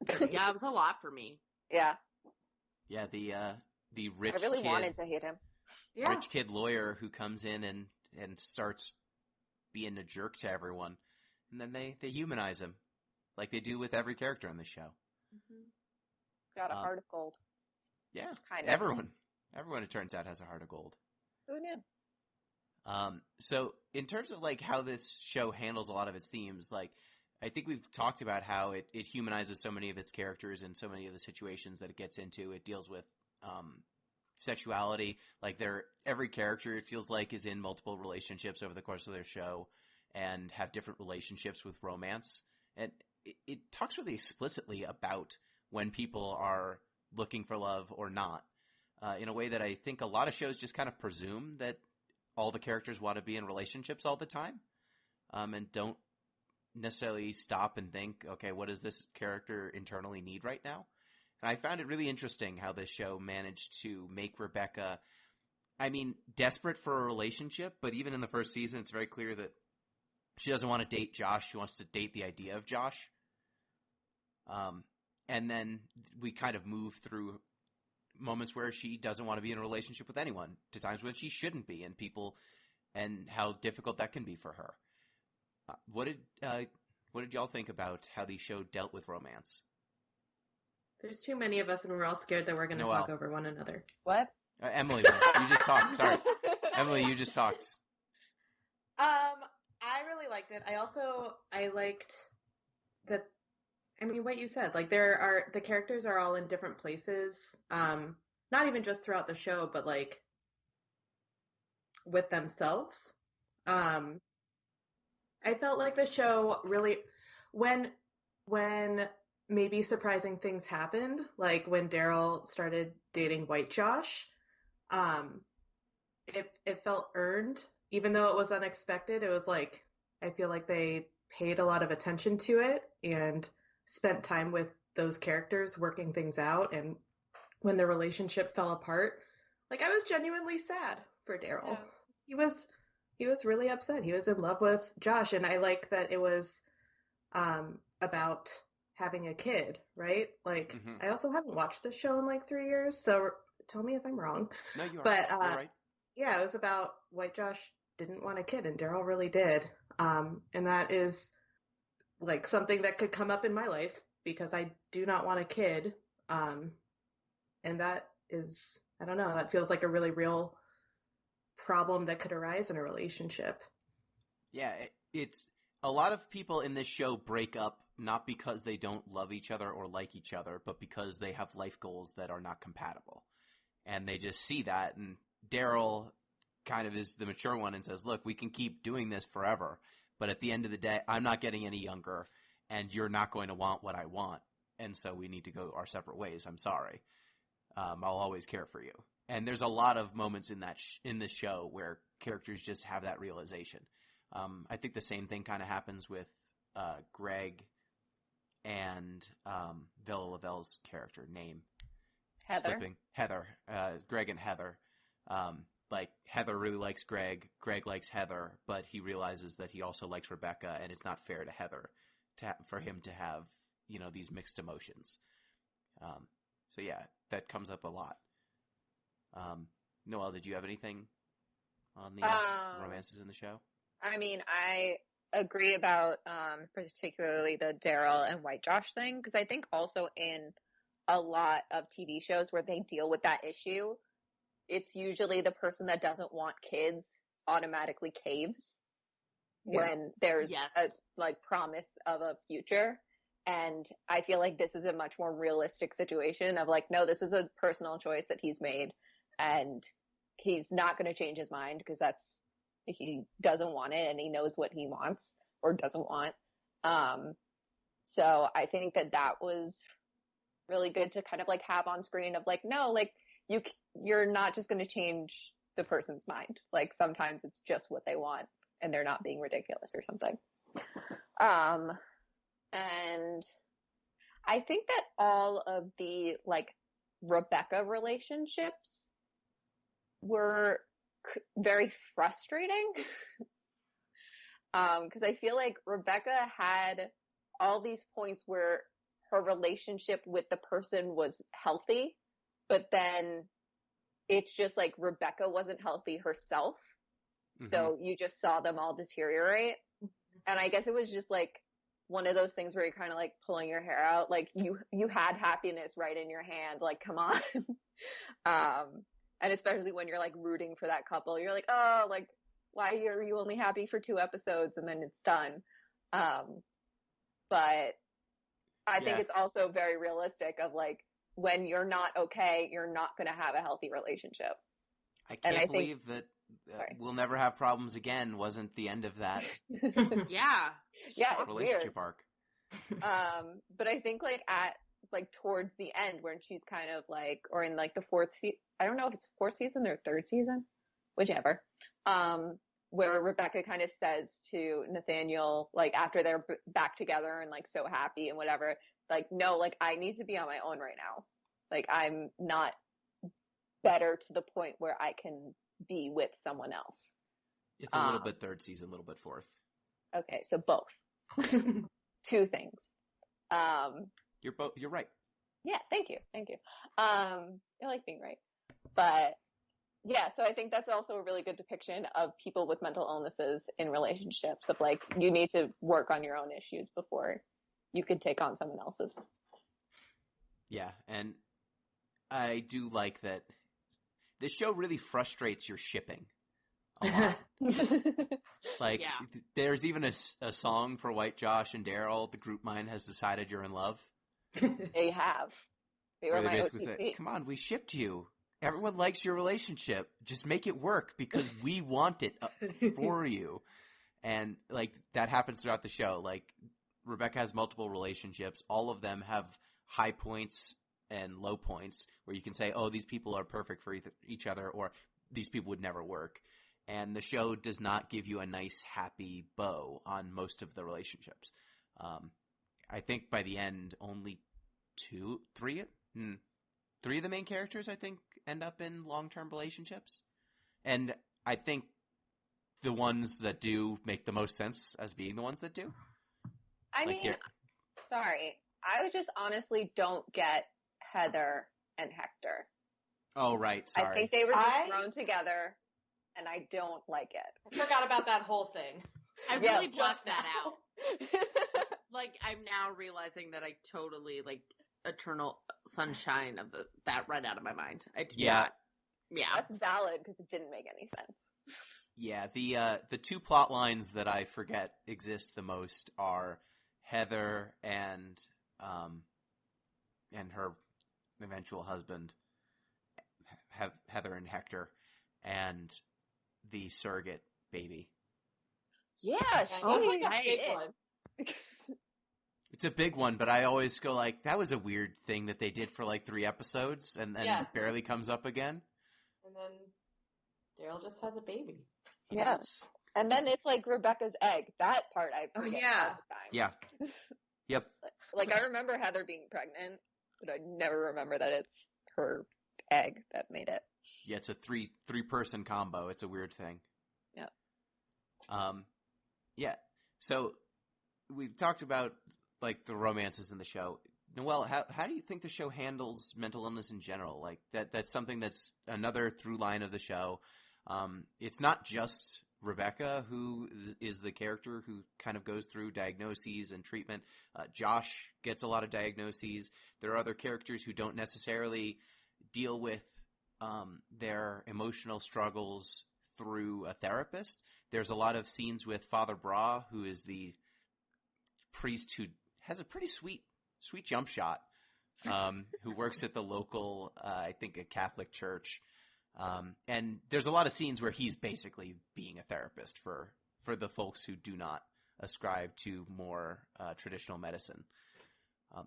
Yeah, it was a lot for me. Yeah. Yeah, the rich I really kid, wanted to hate him. Yeah. rich kid lawyer who comes in and starts being a jerk to everyone, and then they humanize him, like they do with every character on the show. Got a heart of gold. Yeah, Kind of. everyone it turns out has a heart of gold. Who knew? So in terms of like how this show handles a lot of its themes, like I think we've talked about how it humanizes so many of its characters and so many of the situations that it gets into. It deals with sexuality. Like every character, it feels like, is in multiple relationships over the course of their show and have different relationships with romance. And it talks really explicitly about when people are looking for love or not, in a way that I think a lot of shows just kind of presume that all the characters want to be in relationships all the time, and don't necessarily stop and think, okay, what does this character internally need right now? And I found it really interesting how this show managed to make Rebecca, I mean, desperate for a relationship, but even in the first season, it's very clear that she doesn't want to date Josh. She wants to date the idea of Josh. And then we kind of move through moments where she doesn't want to be in a relationship with anyone, to times when she shouldn't be, and how difficult that can be for her. What did y'all think about how the show dealt with romance? There's too many of us, and we're all scared that we're going to Noelle. talk over one another. What? Emily, you just talked. Sorry. Emily, you just talked. I really liked it. I liked that. I mean, what you said, like the characters are all in different places. Not even just throughout the show, but like with themselves. I felt like the show really, when maybe surprising things happened, like when Daryl started dating White Josh, it felt earned, even though it was unexpected. It was like, I feel like they paid a lot of attention to it and spent time with those characters working things out. And when the relationship fell apart, like, I was genuinely sad for Daryl. Yeah. He was really upset. He was in love with Josh, and I like that it was about having a kid, right? Like, I also haven't watched this show in like 3 years, so tell me if I'm wrong. No, you are. But you're right. Yeah, it was about White Josh didn't want a kid, and Daryl really did. And that is like something that could come up in my life because I do not want a kid. And that is, I don't know, that feels like a really real problem that could arise in a relationship. Yeah, it's a lot of people in this show break up not because they don't love each other or like each other, but because they have life goals that are not compatible. And they just see that, and Daryl kind of is the mature one and says, look, we can keep doing this forever, but at the end of the day, I'm not getting any younger, and you're not going to want what I want, and so we need to go our separate ways. I'm sorry. I'll always care for you. And there's a lot of moments in that in this show where characters just have that realization. I think the same thing kind of happens with Greg and Villa Lavelle's character name. Heather. Greg and Heather. Like, Heather really likes Greg. Greg likes Heather, but he realizes that he also likes Rebecca, and it's not fair to Heather for him to have, these mixed emotions. So yeah, that comes up a lot. Noelle, did you have anything on the romances in the show? I mean, I agree about particularly the Daryl and White Josh thing, because I think also in a lot of TV shows where they deal with that issue, it's usually the person that doesn't want kids automatically caves when there's a promise of a future. And I feel like this is a much more realistic situation of like, no, this is a personal choice that he's made, and he's not going to change his mind because he doesn't want it, and he knows what he wants or doesn't want. So I think that was really good to kind of like have on screen of like, no, like you're not just going to change the person's mind. Like, sometimes it's just what they want and they're not being ridiculous or something. And I think that all of the like Rebecca relationships were very frustrating. Because I feel like Rebecca had all these points where her relationship with the person was healthy, but then it's just like Rebecca wasn't healthy herself. Mm-hmm. So you just saw them all deteriorate. And I guess it was just like one of those things where you're kind of like pulling your hair out. Like you had happiness right in your hand. Like, come on. And especially when you're like rooting for that couple, you're like, oh, like, why are you only happy for 2 episodes and then it's done? But I think it's also very realistic of like, when you're not okay, you're not going to have a healthy relationship. I And can't I think- believe that Sorry. We'll Never Have Problems Again wasn't the end of that Yeah. Yeah, it's relationship weird. arc. But I think towards the end when she's kind of like, or in like the fourth season, I don't know if it's fourth season or third season, whichever, where Rebecca kind of says to Nathaniel, like after they're back together and like so happy and whatever, like, no, like I need to be on my own right now. Like I'm not better to the point where I can be with someone else. It's a little bit third season, a little bit fourth. Okay, so both. Two things. You're right. Yeah, thank you. I like being right. But yeah, so I think that's also a really good depiction of people with mental illnesses in relationships of like, you need to work on your own issues before you could take on someone else's. Yeah, and I do like that this show really frustrates your shipping a lot. Like, Yeah. there's even a song for White Josh and Daryl, The Group Mine Has Decided You're in Love. They have. They were Where they my basically OTP. say, come on, we shipped you. Everyone likes your relationship. Just make it work because we want it for you. And, like, that happens throughout the show. Like, Rebecca has multiple relationships. All of them have high points and low points where you can say, oh, these people are perfect for each other, or these people would never work. And the show does not give you a nice, happy bow on most of the relationships. I think by the end, only three of the main characters, I think, end up in long-term relationships. And I think the ones that do make the most sense as being the ones that do. I Like mean, sorry. I just honestly don't get Heather and Hector. Oh, right. Sorry. I think they were just thrown together, and I don't like it. I forgot about that whole thing. I Yeah, really blocked that now. out. Like, I'm now realizing that I totally, like, Eternal Sunshine of that right out of my mind. I did Yeah. not. Yeah. That's valid because it didn't make any sense. Yeah, the two plot lines that I forget exist the most are Heather and her eventual husband, Heather and Hector, and the surrogate baby. Yeah, Oh, she right. big one. It's a big one, but I always go like, that was a weird thing that they did for like 3 episodes and then Yeah. barely comes up again. And then Daryl just has a baby. Yes. And then it's like Rebecca's egg. That part I Oh, forget yeah. all the time. Yeah. Yep. Like I remember Heather being pregnant, but I never remember that it's her egg that made it. Yeah, it's a three-person combo. It's a weird thing. Yeah. Yeah. So we've talked about like the romances in the show. Noelle, how do you think the show handles mental illness in general? Like that's something that's another through line of the show. It's not just Rebecca who is the character who kind of goes through diagnoses and treatment. Josh gets a lot of diagnoses. There are other characters who don't necessarily deal with their emotional struggles through a therapist. There's a lot of scenes with Father Bra, who is the priest who has a pretty sweet jump shot, who works at the local, I think, a Catholic church. And there's a lot of scenes where he's basically being a therapist for the folks who do not ascribe to more traditional medicine.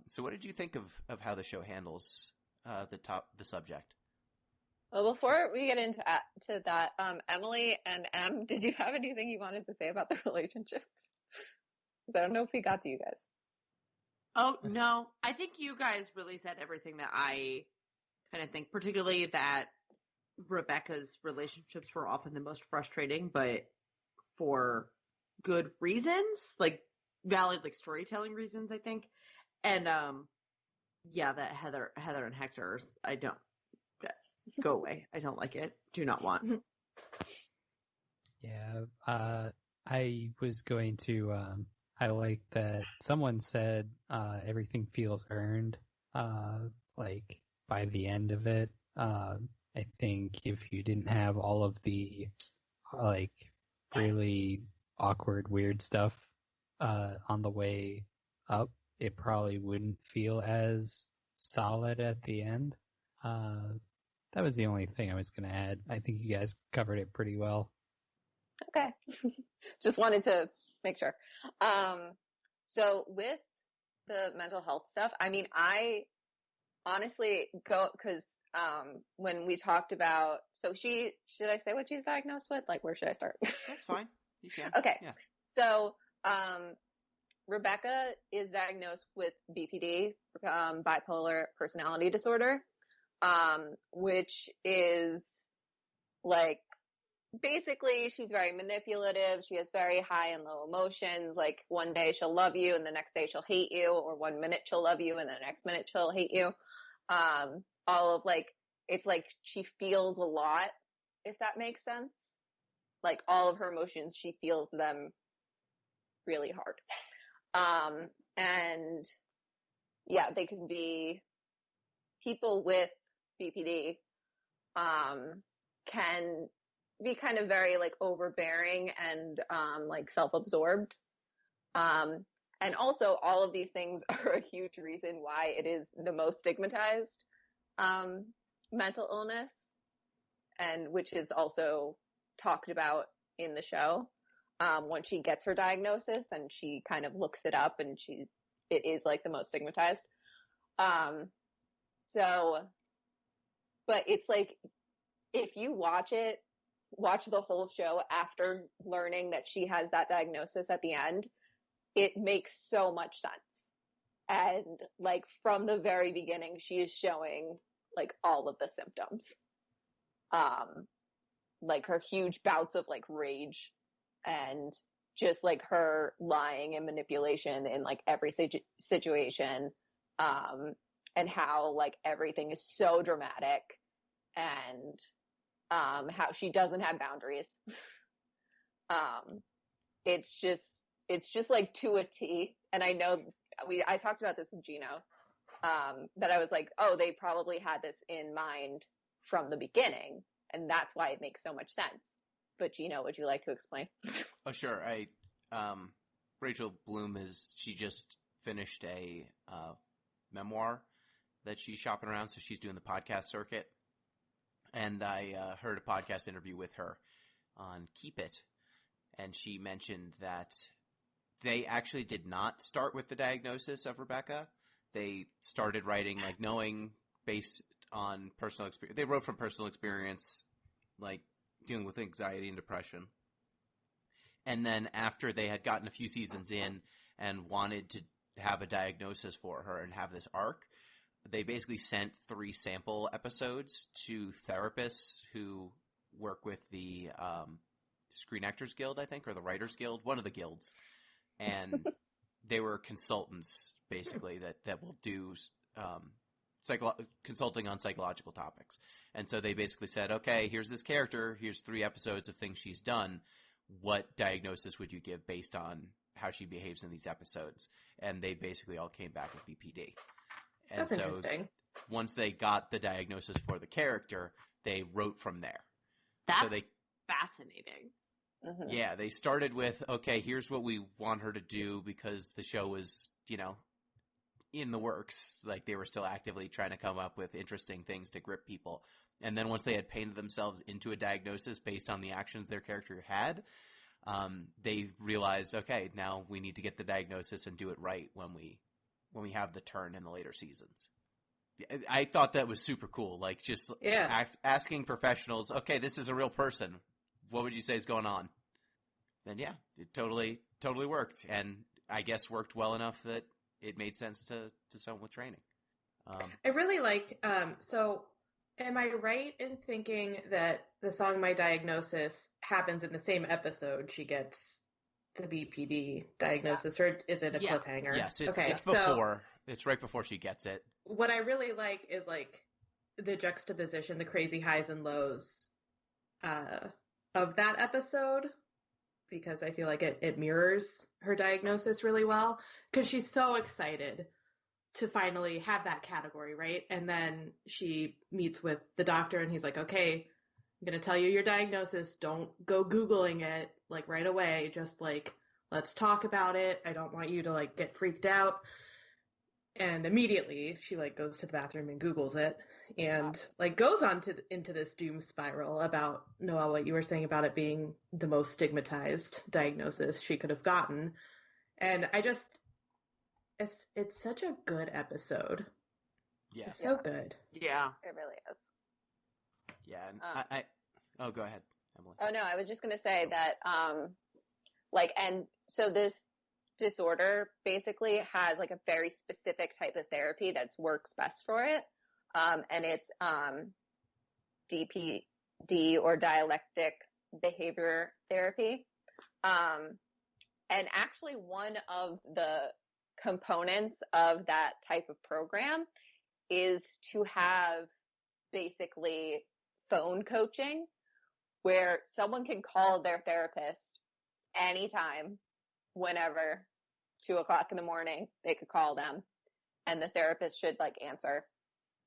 So what did you think of how the show handles the subject? Well, before we get into that, Emily and Em, did you have anything you wanted to say about the relationships? 'Cause I don't know if we got to you guys. Oh, no. I think you guys really said everything that I kind of think, particularly that Rebecca's relationships were often the most frustrating, but for good reasons, like valid, like storytelling reasons, I think. And, yeah, that Heather and Hector, I don't, go away. I don't like it. Do not want. Yeah, I was going to highlight that someone said everything feels earned. Like by the end of it, I think if you didn't have all of the like really awkward, weird stuff on the way up, it probably wouldn't feel as solid at the end. That was the only thing I was going to add. I think you guys covered it pretty well. Okay. Just wanted to make sure. So with the mental health stuff, I mean, I honestly because when we talked about, so should I say what she's diagnosed with? Like, where should I start? That's fine. You can. Okay. Yeah. So, Rebecca is diagnosed with BPD, bipolar personality disorder, which is like, basically she's very manipulative. She has very high and low emotions. Like one day she'll love you and the next day she'll hate you, or 1 minute she'll love you and the next minute she'll hate you. All of like, it's like she feels a lot, if that makes sense. Like all of her emotions, she feels them really hard. And yeah, they can be, people with BPD, can be kind of very like overbearing and, like self-absorbed. And also all of these things are a huge reason why it is the most stigmatized, mental illness, and which is also talked about in the show. When she gets her diagnosis and she kind of looks it up, and it is like the most stigmatized. So, but it's like, if you watch the whole show after learning that she has that diagnosis at the end, it makes so much sense. And like from the very beginning, she is showing like all of the symptoms. Like her huge bouts of like rage, and just like her lying and manipulation in like every situation, and how like everything is so dramatic, and how she doesn't have boundaries. It's just like to a T. And I know I talked about this with Gino, that I was like, oh, they probably had this in mind from the beginning, and that's why it makes so much sense. But Gino, would you like to explain? Oh, sure. Rachel Bloom she just finished a memoir that she's shopping around, so she's doing the podcast circuit. And I heard a podcast interview with her on Keep It, and she mentioned that they actually did not start with the diagnosis of Rebecca. They started writing, like, knowing based on personal experience. They wrote from personal experience, like dealing with anxiety and depression. And then after they had gotten a few seasons in and wanted to have a diagnosis for her and have this arc, they basically sent 3 sample episodes to therapists who work with the Screen Actors Guild, I think, or the Writers Guild, one of the guilds. And they were consultants, basically, that will do consulting on psychological topics. And so they basically said, okay, here's this character, here's 3 episodes of things she's done. What diagnosis would you give based on how she behaves in these episodes? And they basically all came back with BPD. And That's so interesting. once they got the diagnosis for the character, they wrote from there. That's So they, fascinating. Mm-hmm. yeah, they started with, okay, here's what we want her to do, because the show was, in the works. Like, they were still actively trying to come up with interesting things to grip people. And then once they had painted themselves into a diagnosis based on the actions their character had, they realized, okay, now we need to get the diagnosis and do it right when we have the turn in the later seasons. I thought that was super cool. Like, just asking professionals, okay, this is a real person. What would you say is going on? Then yeah, it totally worked. And I guess worked well enough that it made sense to someone with training. I really liked, so am I right in thinking that the song My Diagnosis happens in the same episode she gets the BPD diagnosis, or is it a cliffhanger? Yes, it's okay, before. It's right before she gets it. What I really like is like the juxtaposition, the crazy highs and lows of that episode, because I feel like it mirrors her diagnosis really well, because she's so excited to finally have that category, right? And then she meets with the doctor and he's like, okay, I'm going to tell you your diagnosis. Don't go Googling it like right away. Just like, let's talk about it. I don't want you to like get freaked out. And immediately she like goes to the bathroom and Googles it and like goes on to into this doom spiral about Noelle, what you were saying about it being the most stigmatized diagnosis she could have gotten. And it's such a good episode. Yeah. It's so good. Yeah. It really is. Yeah. And oh, go ahead, Emily. Oh no, I was just gonna say that, and so this disorder basically has like a very specific type of therapy that works best for it, and it's DPD or dialectic behavior therapy, and actually one of the components of that type of program is to have basically phone coaching where someone can call their therapist anytime, whenever, 2:00 in the morning, they could call them and the therapist should like answer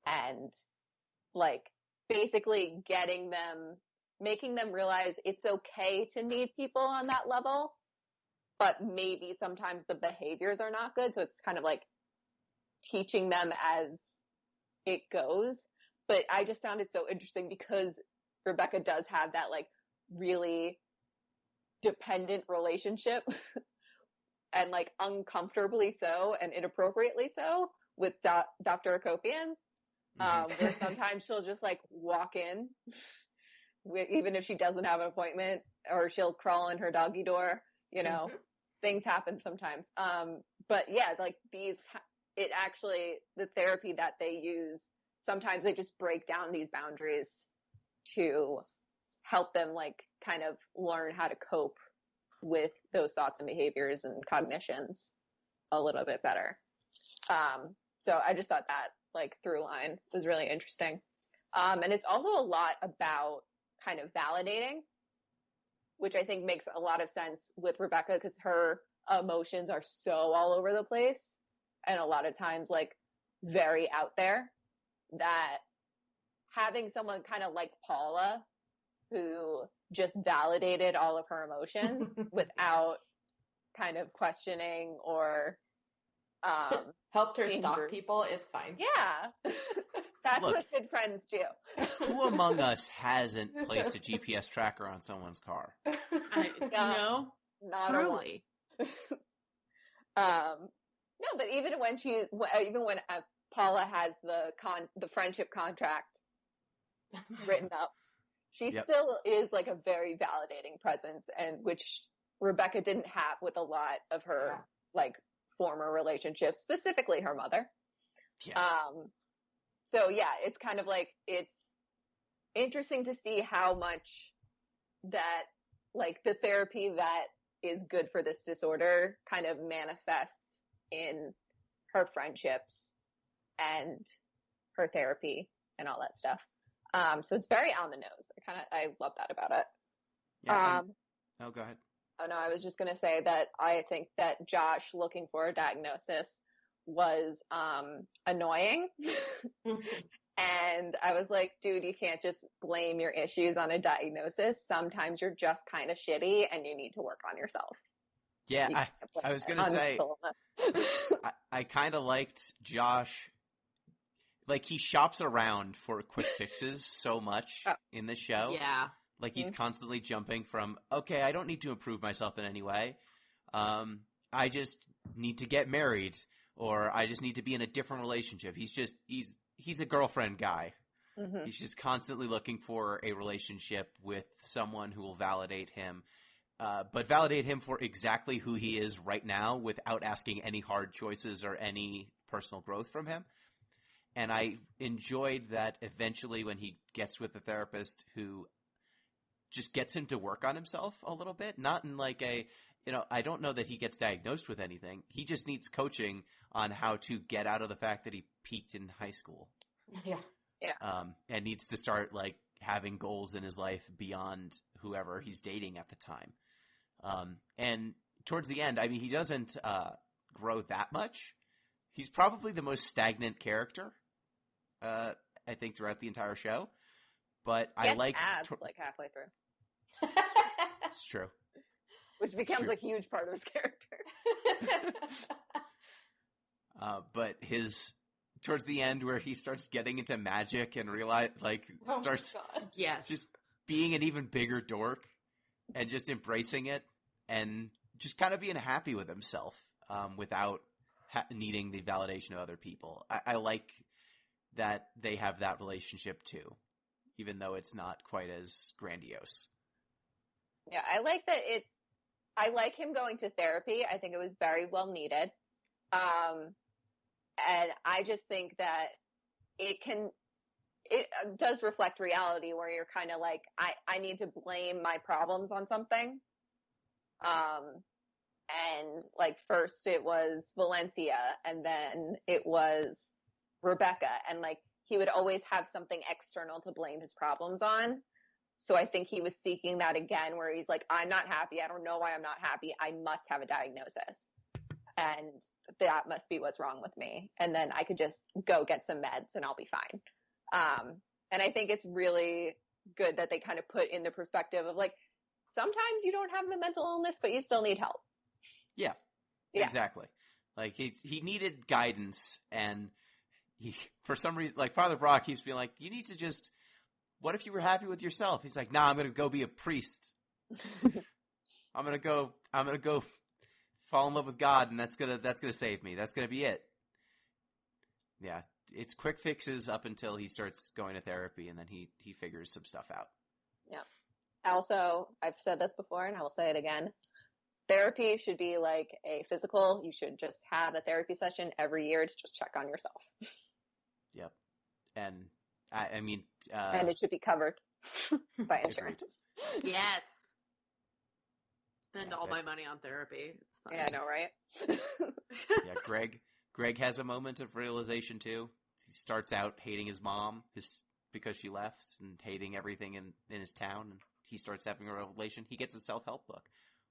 and like basically making them realize it's okay to need people on that level, but maybe sometimes the behaviors are not good. So it's kind of like teaching them as it goes. But I just found it so interesting because Rebecca does have that like really dependent relationship and like uncomfortably so and inappropriately so with Dr. Akopian, where sometimes she'll just like walk in even if she doesn't have an appointment, or she'll crawl in her doggy door, things happen sometimes. But yeah, like the therapy that they use, sometimes they just break down these boundaries to help them like kind of learn how to cope with those thoughts and behaviors and cognitions a little bit better. So I just thought that like through line was really interesting. And it's also a lot about kind of validating, which I think makes a lot of sense with Rebecca because her emotions are so all over the place and a lot of times like very out there, that having someone kind of like Paula who just validated all of her emotions without kind of questioning or helped her being stalk rude. people. It's fine. Yeah. That's Look, what good friends do. Who among us hasn't placed a GPS tracker on someone's car? No, Not truly. No, but even when Paula has the friendship contract written up, she still is like a very validating presence, and which Rebecca didn't have with a lot of her like former relationships, specifically her mother. Yeah. So yeah, it's kind of like, it's interesting to see how much that like the therapy that is good for this disorder kind of manifests in her friendships and her therapy and all that stuff. So it's very on the nose. I love that about it. Yeah. Go ahead. Oh no, I was just going to say that I think that Josh looking for a diagnosis was annoying. And I was like, dude, you can't just blame your issues on a diagnosis. Sometimes you're just kind of shitty and you need to work on yourself. Yeah, I was going to say, I kind of liked Josh. Like, he shops around for quick fixes so much in the show. Yeah. Like, he's constantly jumping from, okay, I don't need to improve myself in any way. I just need to get married, or I just need to be in a different relationship. He's a girlfriend guy. Mm-hmm. He's just constantly looking for a relationship with someone who will validate him, but validate him for exactly who he is right now without asking any hard choices or any personal growth from him. And I enjoyed that eventually when he gets with a therapist who just gets him to work on himself a little bit, not in like I don't know that he gets diagnosed with anything. He just needs coaching on how to get out of the fact that he peaked in high school. Yeah. Yeah. And needs to start like having goals in his life beyond whoever he's dating at the time. And towards the end, I mean, he doesn't grow that much. He's probably the most stagnant character, I think, throughout the entire show. But I like abs like halfway through. It's true. Which becomes a huge part of his character. But towards the end where he starts getting into magic and starts Yes. just being an even bigger dork and just embracing it and just kind of being happy with himself without needing the validation of other people. I like that they have that relationship too, even though it's not quite as grandiose. Yeah, I like that I like him going to therapy. I think it was very well needed. And I just think that it does reflect reality where you're kind of like, I need to blame my problems on something. And like first it was Valencia and then it was Rebecca, and like he would always have something external to blame his problems on. So I think he was seeking that again where he's like, I'm not happy. I don't know why I'm not happy. I must have a diagnosis. And that must be what's wrong with me. And then I could just go get some meds and I'll be fine. And I think it's really good that they kind of put in the perspective of like, sometimes you don't have the mental illness, but you still need help. Yeah. Exactly. Like he needed guidance, and he, for some reason, like Father Brock keeps being like, you need to just, what if you were happy with yourself? He's like, nah, I'm going to go be a priest. I'm going to go fall in love with God, and that's going to save me. That's going to be it. Yeah. It's quick fixes up until he starts going to therapy, and then he figures some stuff out. Yeah. Also, I've said this before and I will say it again. Therapy should be like a physical. You should just have a therapy session every year to just check on yourself. Yep. And I mean, and it should be covered by insurance. Yes. Spend all my money on therapy. It's fine. Yeah, I know, right? Yeah, Greg has a moment of realization too. He starts out hating his mom because she left, and hating everything in his town. And he starts having a revelation. He gets a self-help book,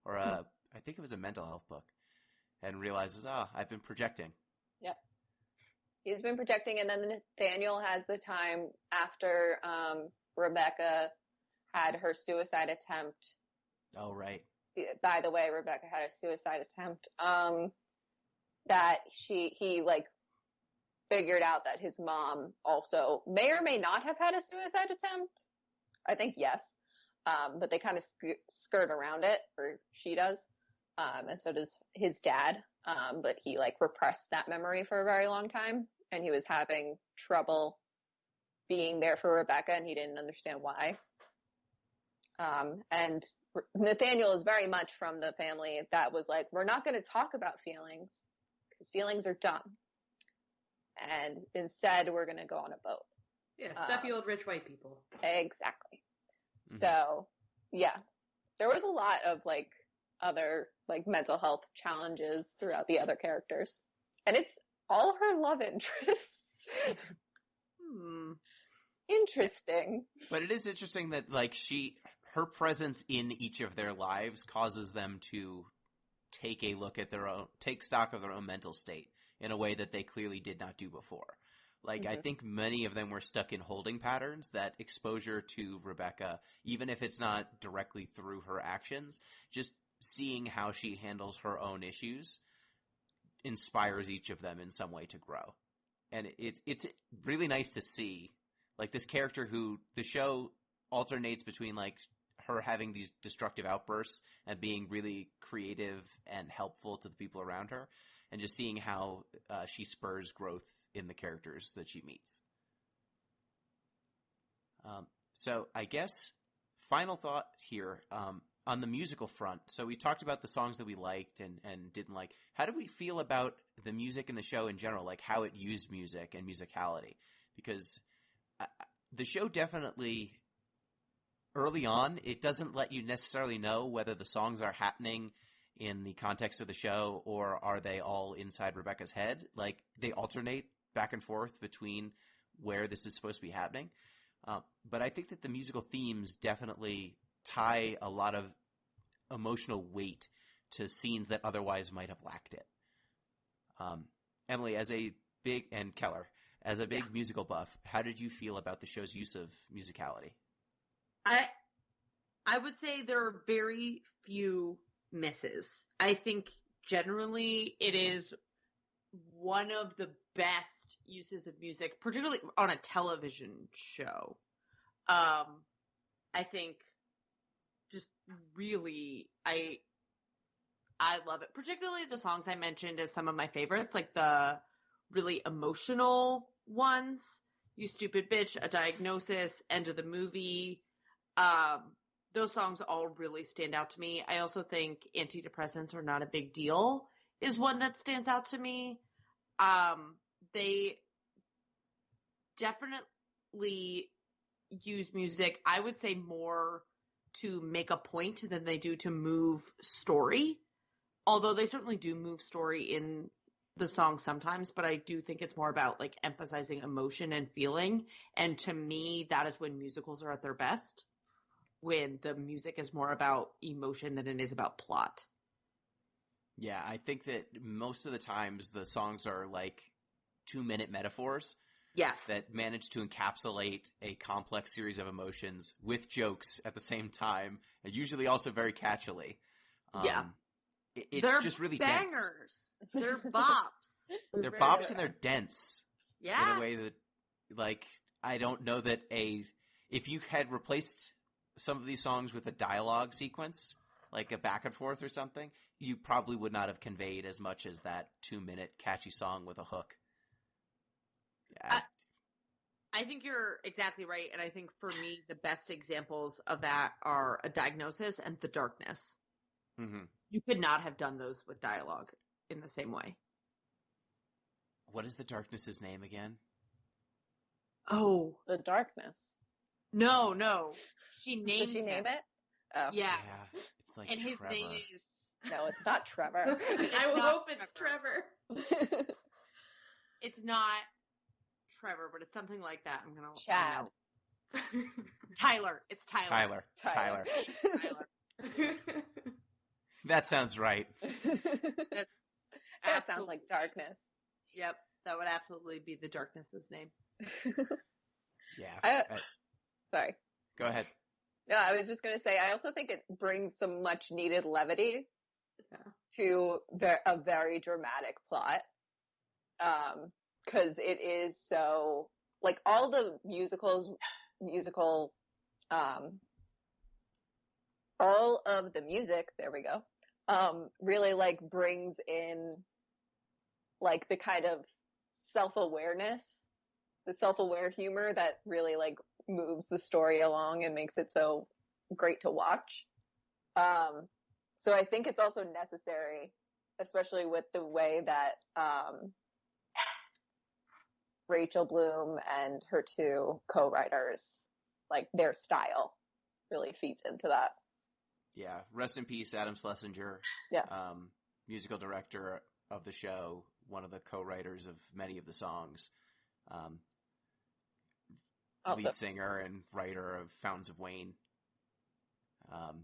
or I think it was a mental health book, and realizes, I've been projecting. Yep. He's been projecting, and then Nathaniel has the time after Rebecca had her suicide attempt. Oh, right. By the way, Rebecca had a suicide attempt. That he like figured out that his mom also may or may not have had a suicide attempt. I think yes. But they kind of skirt around it, or she does. And so does his dad. But he like repressed that memory for a very long time, and he was having trouble being there for Rebecca, and he didn't understand why. And Nathaniel is very much from the family that was like, we're not going to talk about feelings because feelings are dumb. And instead, we're going to go on a boat. Yeah, stuffy old rich white people. Exactly. Mm-hmm. So, yeah, there was a lot of like other like mental health challenges throughout the other characters, and it's all her love interests. Interesting. But it is interesting that like her presence in each of their lives causes them to take stock of their own mental state in a way that they clearly did not do before. Like, I think many of them were stuck in holding patterns that exposure to Rebecca, even if it's not directly through her actions, just seeing how she handles her own issues inspires each of them in some way to grow. And it's really nice to see, like, this character who the show alternates between, like, her having these destructive outbursts and being really creative and helpful to the people around her, and just seeing how she spurs growth in the characters that she meets. So I guess final thought here on the musical front. So we talked about the songs that we liked and didn't like. How do we feel about the music in the show in general, like how it used music and musicality? Because the show definitely, early on, it doesn't let you necessarily know whether the songs are happening in the context of the show or are they all inside Rebecca's head. Like, they alternate back and forth between where this is supposed to be happening. But I think that the musical themes definitely tie a lot of emotional weight to scenes that otherwise might have lacked it. Emily, and Keller, as a big musical buff, how did you feel about the show's use of musicality? I would say there are very few misses. I think generally it is one of the best uses of music, particularly on a television show. I think just really, I love it. Particularly the songs I mentioned as some of my favorites, like the really emotional ones. You Stupid Bitch, A Diagnosis, End of the Movie. Those songs all really stand out to me. I also think Antidepressants Are Not a Big Deal is one that stands out to me. They definitely use music, I would say, more to make a point than they do to move story. Although they certainly do move story in the song sometimes, but I do think it's more about like emphasizing emotion and feeling. And to me, that is when musicals are at their best, when the music is more about emotion than it is about plot. Yeah, I think that most of the times the songs are like 2-minute metaphors. Yes. That manage to encapsulate a complex series of emotions with jokes at the same time, and usually also very catchily. Yeah. It's they're just really bangers. dense. They're bops. They're bops and they're dense. Yeah. In a way that, like, I don't know that if you had replaced some of these songs with a dialogue sequence, like a back and forth or something, you probably would not have conveyed as much as that 2-minute catchy song with a hook. Yeah. I think you're exactly right. And I think for me, the best examples of that are A Diagnosis and The Darkness. Mm-hmm. You could not have done those with dialogue in the same way. What is The Darkness's name again? Oh. The Darkness. No. She names Did she name it? Oh. Yeah. It's like And his Trevor. name is... No, it's not Trevor. I not hope it's Trevor. It's not Trevor, but it's something like that. I'm going to Chad. Tyler. It's Tyler. Tyler. Tyler. That sounds right. That's That sounds like Darkness. Yep. That would absolutely be The Darkness's name. Yeah. Sorry. Go ahead. No, I was just going to say, I also think it brings some much needed levity to a very dramatic plot. Cause it is so, like all the all of the music, there we go, really like brings in like the kind of self-awareness, the self-aware humor that really like moves the story along and makes it so great to watch. So I think it's also necessary, especially with the way that Rachel Bloom and her two co-writers, like their style really feeds into that. Yeah. Rest in peace, Adam Schlesinger. Yes. Musical director of the show, one of the co-writers of many of the songs. Lead singer and writer of Fountains of Wayne.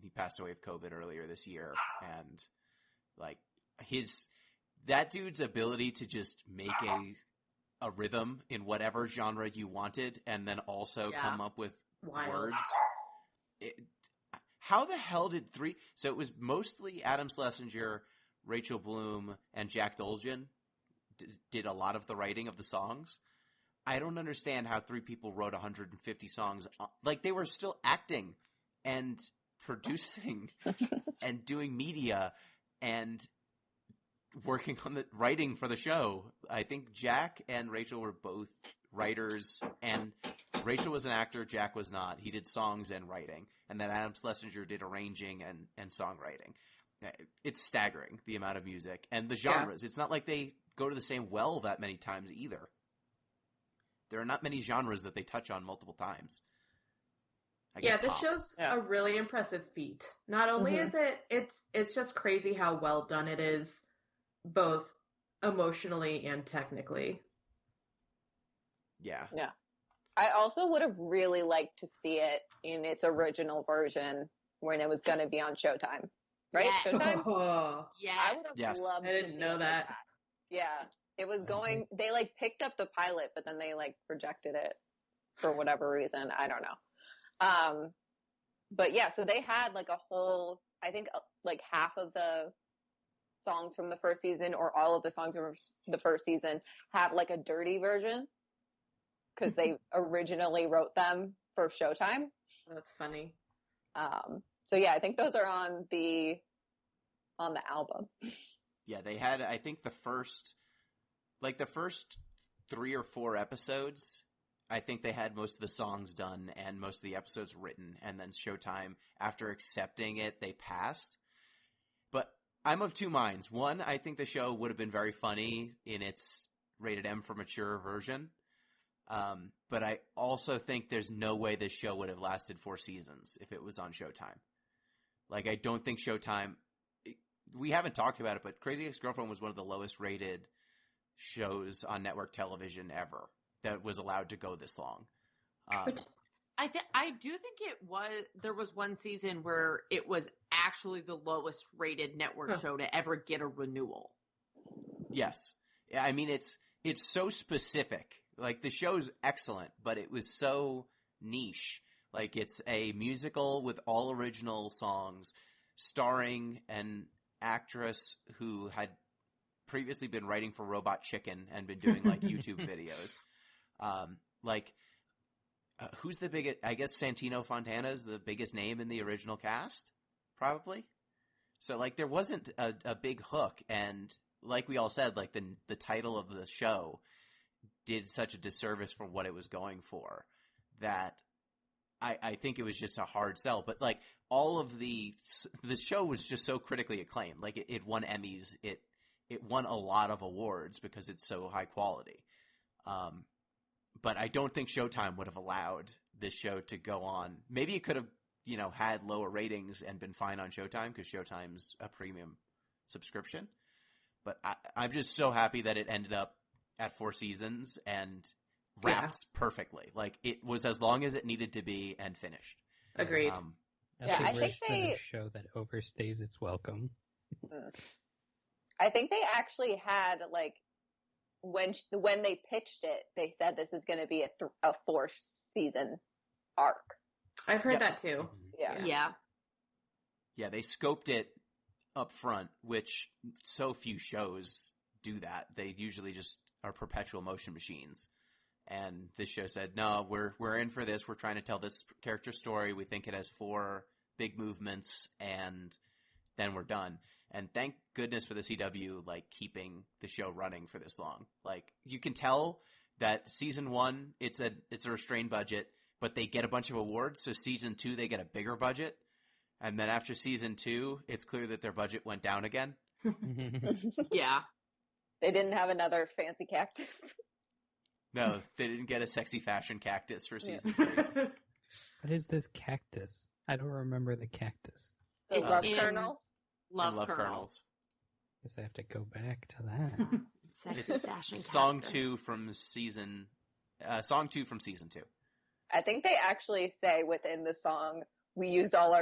He passed away of COVID earlier this year, and like that dude's ability to just make a rhythm in whatever genre you wanted, and then also come up with words. How the hell did so it was mostly Adam Schlesinger, Rachel Bloom, and Jack Dolgen did a lot of the writing of the songs. I don't understand how 3 people wrote 150 songs. Like, they were still acting and producing and doing media and working on the writing for the show. I think Jack and Rachel were both writers, and Rachel was an actor, Jack was not. He did songs and writing, and then Adam Schlesinger did arranging and songwriting. It's staggering, the amount of music and the genres. Yeah. It's not like they go to the same well that many times either. There are not many genres that they touch on multiple times. Yeah, this show's a really impressive feat. Not only is it's just crazy how well done it is, both emotionally and technically. Yeah. Yeah. I also would have really liked to see it in its original version when it was going to be on Showtime. Right? Yes. Showtime? Oh, yes. I would have loved I didn't know that. Yeah. It was going, they like picked up the pilot, but then they like rejected it for whatever reason. I don't know. But yeah, so they had like a whole, I think like half of the songs from the first season or all of the songs from the first season have like a dirty version because they originally wrote them for Showtime. That's funny. So yeah, I think those are on the album. Yeah, they had, I think the first 3 or 4 episodes, I think they had most of the songs done and most of the episodes written, and then Showtime, after accepting it, they passed. But I'm of two minds. One, I think the show would have been very funny in its rated M for mature version. But I also think there's no way this show would have lasted 4 seasons if it was on Showtime. Like, I don't think Showtime, we haven't talked about it, but Crazy Ex-Girlfriend was one of the lowest rated shows on network television ever that was allowed to go this long. I do think there was one season where it was actually the lowest rated network show to ever get a renewal. Yes. I mean, it's so specific. Like, the show's excellent, but it was so niche. Like, it's a musical with all original songs starring an actress who had previously been writing for Robot Chicken and been doing, like, YouTube videos. Who's the biggest? I guess Santino Fontana is the biggest name in the original cast, probably. So, like, there wasn't a big hook, and like we all said, like, the title of the show did such a disservice for what it was going for that I think it was just a hard sell. But, like, all of the show was just so critically acclaimed. Like, it won Emmys. It won a lot of awards because it's so high quality. But I don't think Showtime would have allowed this show to go on. Maybe it could have, had lower ratings and been fine on Showtime because Showtime's a premium subscription. But I'm just so happy that it ended up at 4 seasons and wrapped perfectly. Like, it was as long as it needed to be and finished. Agreed. I think a show that overstays its welcome. I think they actually had, like, when they pitched it, they said this is going to be a 4-season arc. I've heard that too. Yeah. Yeah, they scoped it up front, which so few shows do that. They usually just are perpetual motion machines. And this show said, no, we're in for this. We're trying to tell this character story. We think it has 4 big movements, and then we're done. And thank goodness for the CW, like, keeping the show running for this long. Like, you can tell that season 1, it's a restrained budget, but they get a bunch of awards. So season 2, they get a bigger budget. And then after season 2, it's clear that their budget went down again. Yeah. They didn't have another fancy cactus. No, they didn't get a sexy fashion cactus for season 3. What is this cactus? I don't remember the cactus. The It's love in kernels. Love Kernels. Guess I have to go back to that. Sexy It's fashion song cactus. 2 from season 2. I think they actually say within the song, we used all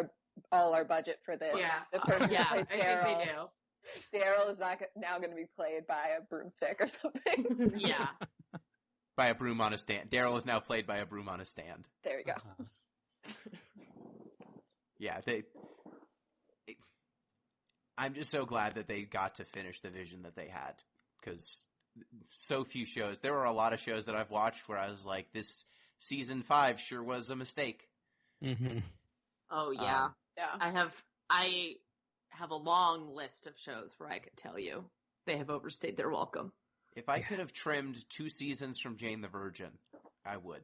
our budget for this. Yeah. The person Yeah, who I plays think Daryl. they do. Daryl is now going to be played by a broomstick or something. Yeah. By a broom on a stand. Daryl is now played by a broom on a stand. There you go. Yeah, I'm just so glad that they got to finish the vision that they had, because so few shows. There were a lot of shows that I've watched where I was like, this season 5 sure was a mistake. Mm-hmm. Oh yeah. Yeah. I have a long list of shows where I could tell you they have overstayed their welcome. If I could have trimmed 2 seasons from Jane the Virgin, I would.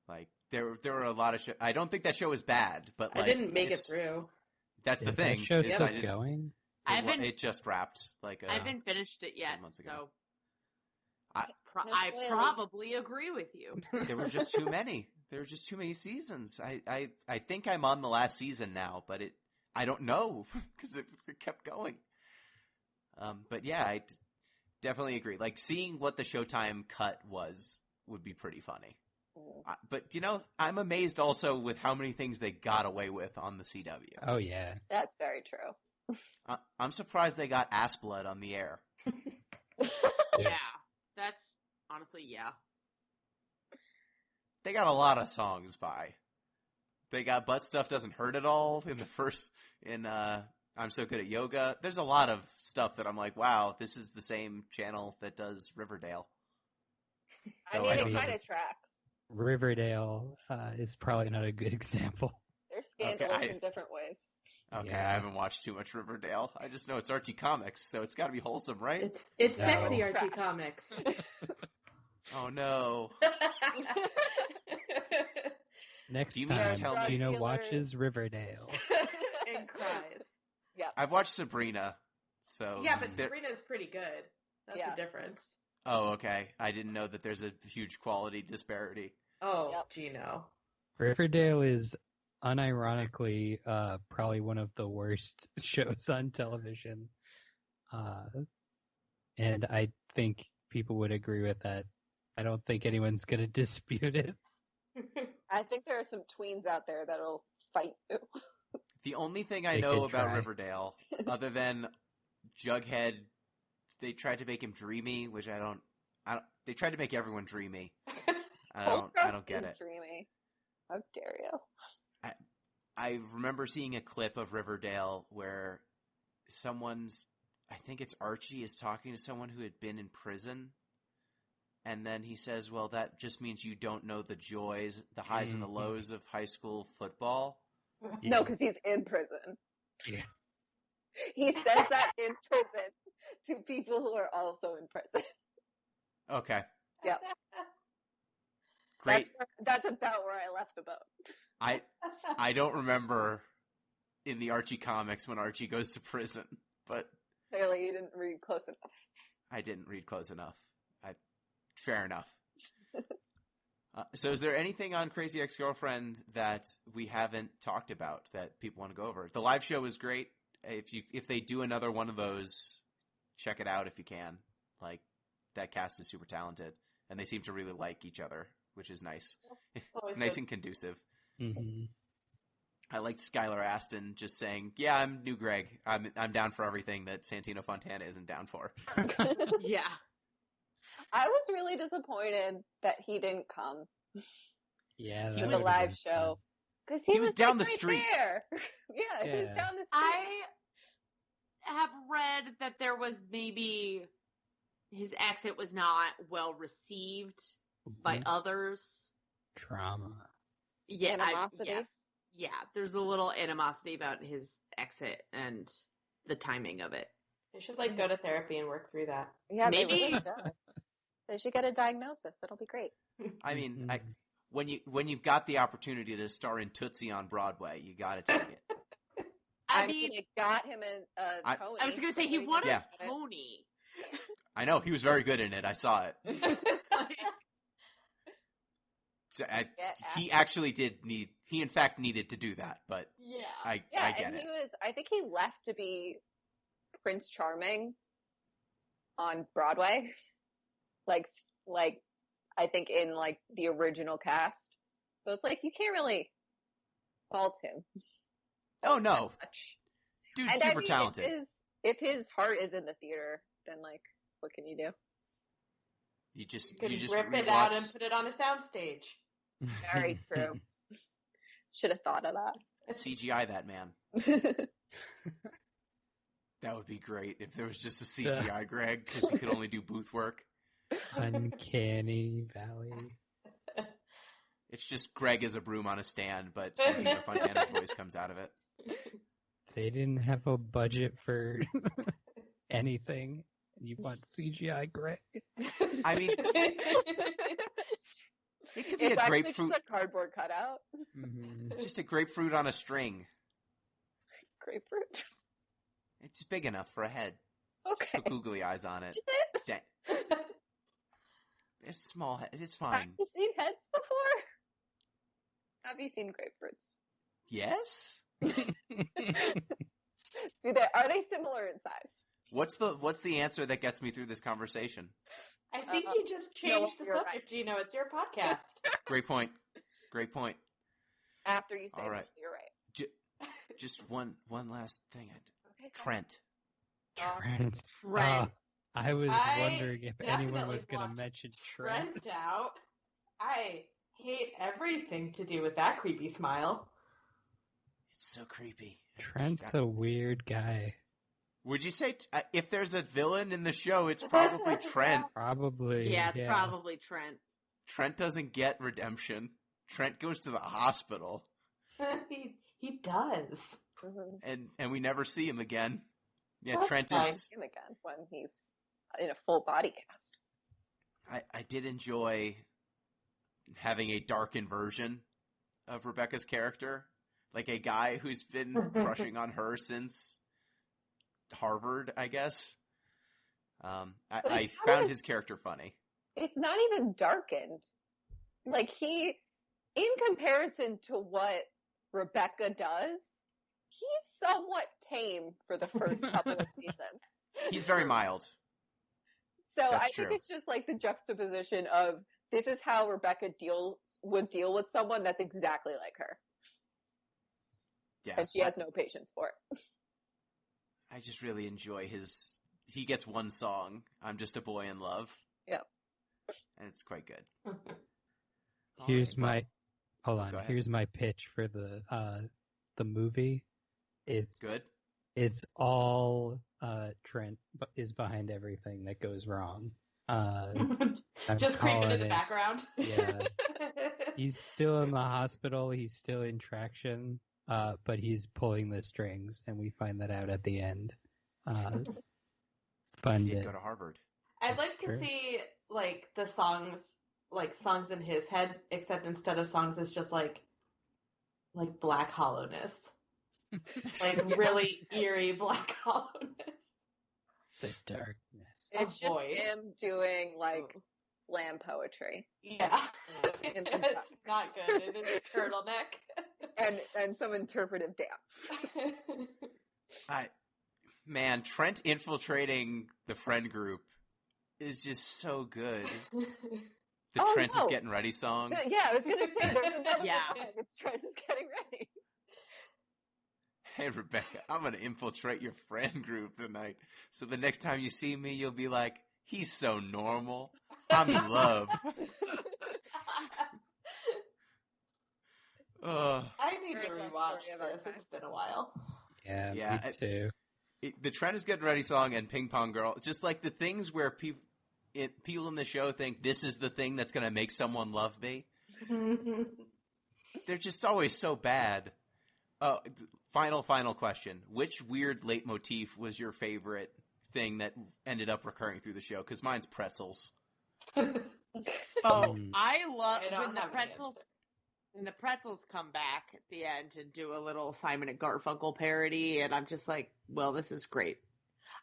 Like, there were a lot of shows. I don't think that show was bad, but, like, I didn't make it through. That's the Is thing. that show is still I didn't- going? It just wrapped. Like, I haven't finished it yet, months ago. so I- I spoilers. probably agree with you. there were just too many. There were just too many seasons. I think I'm on the last season now, but I don't know because it kept going. But yeah, I definitely agree. Like, seeing what the Showtime cut would be pretty funny. But, I'm amazed also with how many things they got away with on the CW. Oh, yeah. That's very true. I'm surprised they got ass blood on the air. Yeah. That's honestly, yeah. They got a lot of songs by. They got Butt Stuff Doesn't Hurt at All in the first, in I'm so good at yoga. There's a lot of stuff that I'm like, wow, this is the same channel that does Riverdale. I Though mean, I it don't know kind the- of tracks. Riverdale is probably not a good example. They're scandalous I- in different ways. Okay, Yeah. I haven't watched too much Riverdale. I just know it's Archie Comics, so it's got to be wholesome, right? It's No. sexy Archie Trash. Comics. Oh no. Next Do you mean to time, tell me- Gino Drug watches Riverdale. And cries. I've watched Sabrina, so Yeah, but there- Sabrina's pretty good. That's Yeah. the difference. Oh, okay. I didn't know that there's a huge quality disparity. Oh, Yep. Gino. Riverdale is unironically probably one of the worst shows on television. And I think people would agree with that. I don't think anyone's going to dispute it. I think there are some tweens out there that'll fight you. The only thing I They know could about try. Riverdale, other than Jughead, they tried to make him dreamy, which I don't. They tried to make everyone dreamy. I don't get is it. Dreamy. How dare you? I remember seeing a clip of Riverdale where I think it's Archie, is talking to someone who had been in prison. And then he says, well, that just means you don't know the joys, the highs and the lows of high school football. No, because he's in prison. Yeah. He says that in prison to people who are also in prison. Okay. Yep. Great. That's about where I left the boat. I don't remember in the Archie comics when Archie goes to prison, but Clearly, you didn't read close enough. I didn't read close enough. Fair enough. So is there anything on Crazy Ex-Girlfriend that we haven't talked about that people want to go over? The live show was great. If they do another one of those, check it out if you can. Like, that cast is super talented, and they seem to really like each other, which is nice. Always Nice good. and conducive. Mm-hmm. I liked Skylar Aston just saying, "Yeah, I'm new Greg. I'm down for everything that Santino Fontana isn't down for." Yeah. I was really disappointed that he didn't come Yeah, He to that the was- would've live been show. Because He was down like, the right street. there. Yeah, he was Yeah. down the street. I have read that there was maybe his exit was not well received by fun. others. Trauma. Yeah, Animosity? yes. Yeah, there's a little animosity about his exit and the timing of it. They should go to therapy and work through that. Yeah, Maybe- they really should. They should get a diagnosis. It'll be great. I mean, Mhm. when you've got the opportunity to star in Tootsie on Broadway, you got to take it. I mean, it got him a Tony. I was going to say he so won did Yeah. a Tony. I know he was very good in it. I saw it. So he actually did need. He in fact needed to do that, but Yeah. I get and it. I think he left to be Prince Charming on Broadway. Like I think in the original cast. So it's you can't really fault him. Oh no, Much. dude's And super talented. If his heart is in the theater, then what can you do? You just You could rip it out and rewatch put it on a soundstage. Very true. Should have thought of CGI that man. that. That would be great if there was just a CGI Greg because he could only do booth work. Uncanny Valley. It's just Greg as a broom on a stand, but Santino Fontana's voice comes out of it. They didn't have a budget for anything. You want CGI Greg? I mean, it could be It's a actually grapefruit, just a cardboard cutout. Mm-hmm. just a grapefruit on a string. Grapefruit. It's big enough for a head. Okay. Put googly eyes on it. Is it? Dang. It's small head. It's Have fine. you seen heads before? Have you seen grapefruits? Yes. Are they similar in size? What's the answer that gets me through this conversation? I think you just changed the you're subject, Gino. It's your podcast. Great point. Great point. After you say All right. that, you're right. Just one last thing. Okay, Trent. Trent. Trent. I was I wondering if anyone definitely was going to blocked mention Trent. Trent out. I hate everything to do with that creepy smile. It's So creepy. Trent's a weird guy. Would you say if there's a villain in the show, it's probably Trent? Probably. Yeah, it's probably Trent. Trent doesn't get redemption. Trent goes to the hospital. he does. And we never see him again. Yeah, That's Trent fine. is... Him again when he's in a full body cast. I did enjoy having a darkened version of Rebecca's character. Like a guy who's been crushing on her since Harvard, I guess. I found his character funny. It's not even darkened. Like in comparison to what Rebecca does, he's somewhat tame for the first couple of seasons. He's very mild. So That's I think true. it's just like the juxtaposition of this is how Rebecca would deal with someone that's exactly like her. Yeah. And she has no patience for it. I just really enjoy he gets one song, I'm Just a Boy in Love. Yep. And it's quite good. Here's All right, hold on. Go ahead. Here's my pitch for the movie. It's Good. It's all Trent is behind everything that goes wrong. I'm Just creeping calling in the it. background. Yeah. He's still in the hospital. He's still in traction, but he's pulling the strings, and we find that out at the end. He Fun did bit. go to Harvard. I'd like to True. see like the songs in his head, except instead of songs, it's just like black hollowness, like really eerie black hollowness. The darkness. It's just void. him doing like slam poetry Yeah, And it's not good. It is a turtleneck. and some interpretive dance. Trent infiltrating the friend group is just so good. The Oh, Trent is no. getting ready song. Yeah, I was gonna say there's another Yeah. one. It's Trent is getting ready. Hey, Rebecca, I'm going to infiltrate your friend group tonight. So the next time you see me, you'll be like, he's so normal. I'm in love. Ugh. I need to Very much rewatch story of our this. time. It's been a while. Yeah, Yeah, me too. The Trent is getting ready song and Ping Pong Girl, just like the things where people in the show think this is the thing that's going to make someone love me. They're just always so bad. Final question. Which weird leitmotif was your favorite thing that ended up recurring through the show? Because mine's pretzels. Oh, I love I don't when the have an pretzels. When the pretzels come back at the end and do a little Simon and Garfunkel parody, and I'm just like, well, this is great.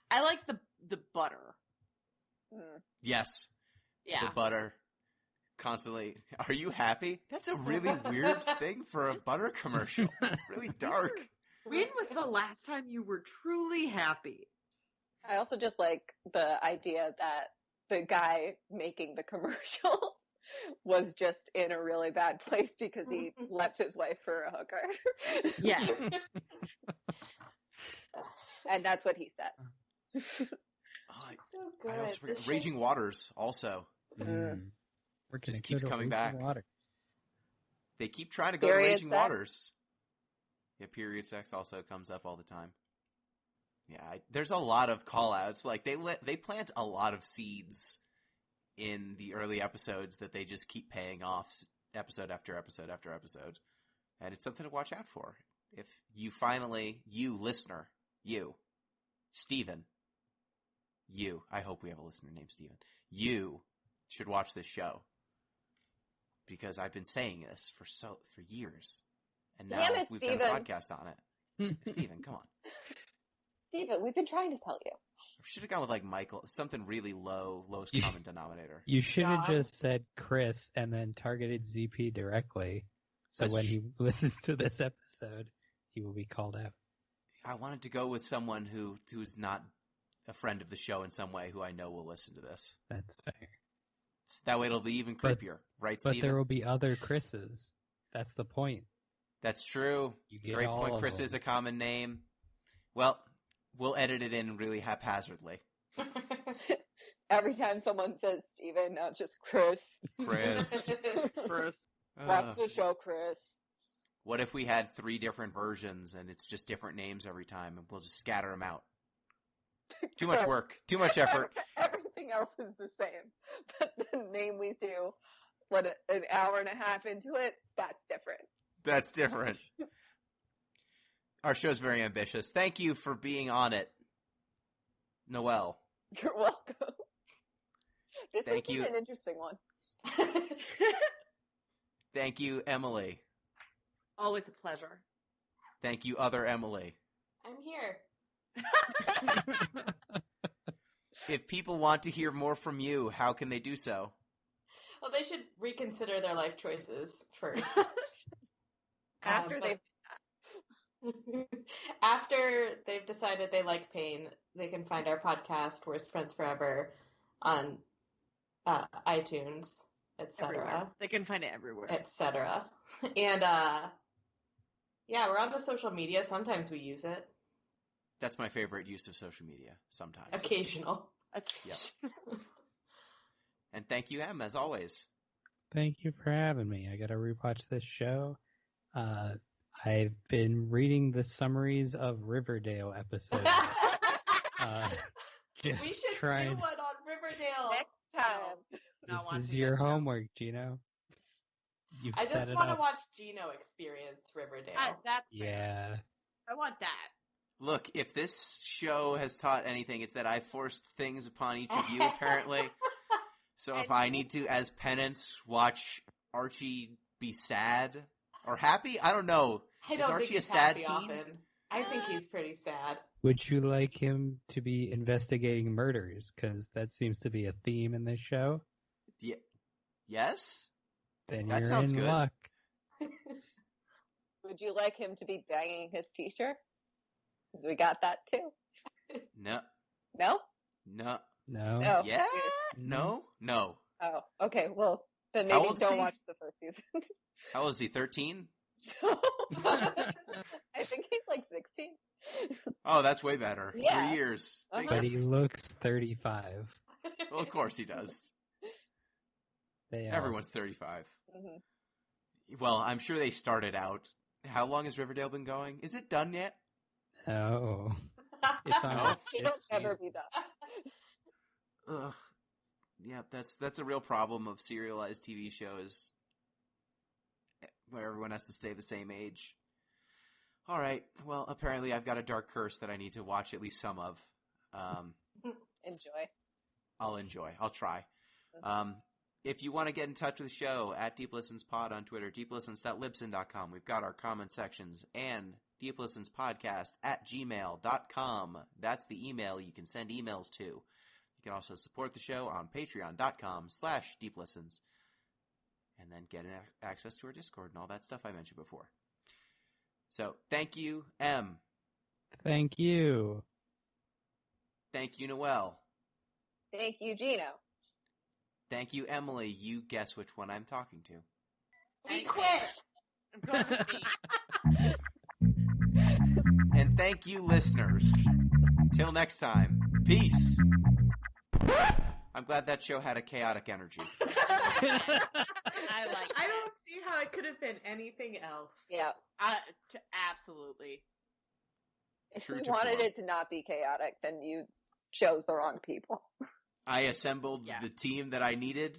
I like the butter. Yes. Yeah. The butter. Constantly. Are you happy? That's a really weird thing for a butter commercial. Really dark. When was the last time you were truly happy? I also just like the idea that the guy making the commercial was just in a really bad place because he left his wife for a hooker. Yes. And that's what he says. Oh, I also forget. Raging Waters also. We're Just gonna keeps go to coming Raging back. Water. They keep trying to go Period to Raging sex. Waters. Yeah, period sex also comes up all the time. Yeah, there's a lot of call-outs. Like, they plant a lot of seeds in the early episodes that they just keep paying off episode after episode after episode. And it's something to watch out for. If you finally, you listener, you, Steven, I hope we have a listener named Steven, you should watch this show. Because I've been saying this for years. And now Damn it, we've done a Steven. podcast on it. Steven, come on. Steven, we've been trying to tell you. I should have gone with like Michael, something really lowest common denominator. You should have John? just said Chris and then targeted ZP directly. So That's when he listens to this episode, he will be called out. I wanted to go with someone who's not a friend of the show in some way, who I know will listen to this. That's fair. That way it'll be even But- creepier, right, But Steven? there will be other Chris's. That's the point. That's true. You get Great all point. of Chris them. is a common name. Well, we'll edit it in really haphazardly. Every time someone says Steven, now it's just Chris. Chris. Chris. Watch the show, Chris. What if we had 3 different versions and it's just different names every time and we'll just scatter them out? Too much work. Too much effort. Everything else is the same. But the name we do, an hour and a half into it, that's different. That's different. Our show's very ambitious. Thank you for being on it, Noelle. You're welcome. This Thank has you. been an interesting one. Thank you, Emily. Always a pleasure. Thank you, other Emily. I'm here. If people want to hear more from you, how can they do so? Well, they should reconsider their life choices first. After After they've decided they like pain, they can find our podcast, Worst Friends Forever, on iTunes, Everywhere. etc., They can find it everywhere. etc. And yeah, we're on the social media. Sometimes we use it. That's my favorite use of social media, sometimes. Occasional. Yep. And thank you, Em, as always. Thank you for having me. I got to rewatch this show. I've been reading the summaries of Riverdale episodes. We Just should trying. do one on Riverdale. Next time. Not This is watching your that show. homework, Gino. You've I set just it want to up. watch Gino experience Riverdale. That's fair. Yeah. I want that. Look, if this show has taught anything, it's that I forced things upon each of you, apparently. So if I need to, as penance, watch Archie be sad or happy, I don't know. I Is don't Archie think he's a sad happy teen? often. I think he's pretty sad. Would you like him to be investigating murders? Because that seems to be a theme in this show. Yes? Then That you're sounds in good. luck. Would you like him to be banging his teacher? Because we got that too. No. No? No. No. No. Yeah? No? No. Oh, okay. Well, then How maybe old is don't he? watch the first season. How old is he? 13? I think he's like 16. Oh, that's way better. Yeah. 3 years. Big But he difference. looks 35. Well, of course he does. They all- Everyone's 35. Mhm. Well, I'm sure they started out. How long has Riverdale been going? Is it done yet? Oh. It's on No. its It'll fifth never season. be done. Ugh. Yeah, that's a real problem of serialized TV shows where everyone has to stay the same age. All right. Well, apparently I've got a dark curse that I need to watch at least some of. Enjoy. I'll enjoy. I'll try. If you want to get in touch with the show, at DeepListensPod on Twitter, deeplistens.libsyn.com. We've got our comment sections, and deeplistenspodcast@gmail.com. That's the email you can send emails to. You can also support the show on patreon.com/deeplistens, and then get access to our Discord and all that stuff I mentioned before. So, thank you, Em. Thank you. Thank you, Noelle. Thank you, Gino. Thank you, Emily. You guess which one I'm talking to. We quit. I'm going with B. And thank you, listeners. Till next time, peace. I'm glad that show had a chaotic energy. I like I that. don't see how it could have been anything else. Yeah. Absolutely. If True you to wanted form. it to not be chaotic, then you chose the wrong people. I assembled Yeah. the team that I needed.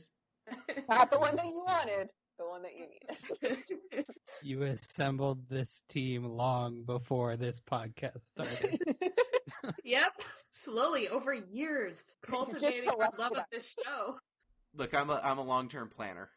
Not the one that you wanted, the one that you needed. You assembled this team long before this podcast started. Yep. Slowly over years, cultivating our collected love of us. this show. Look, I'm a long-term planner.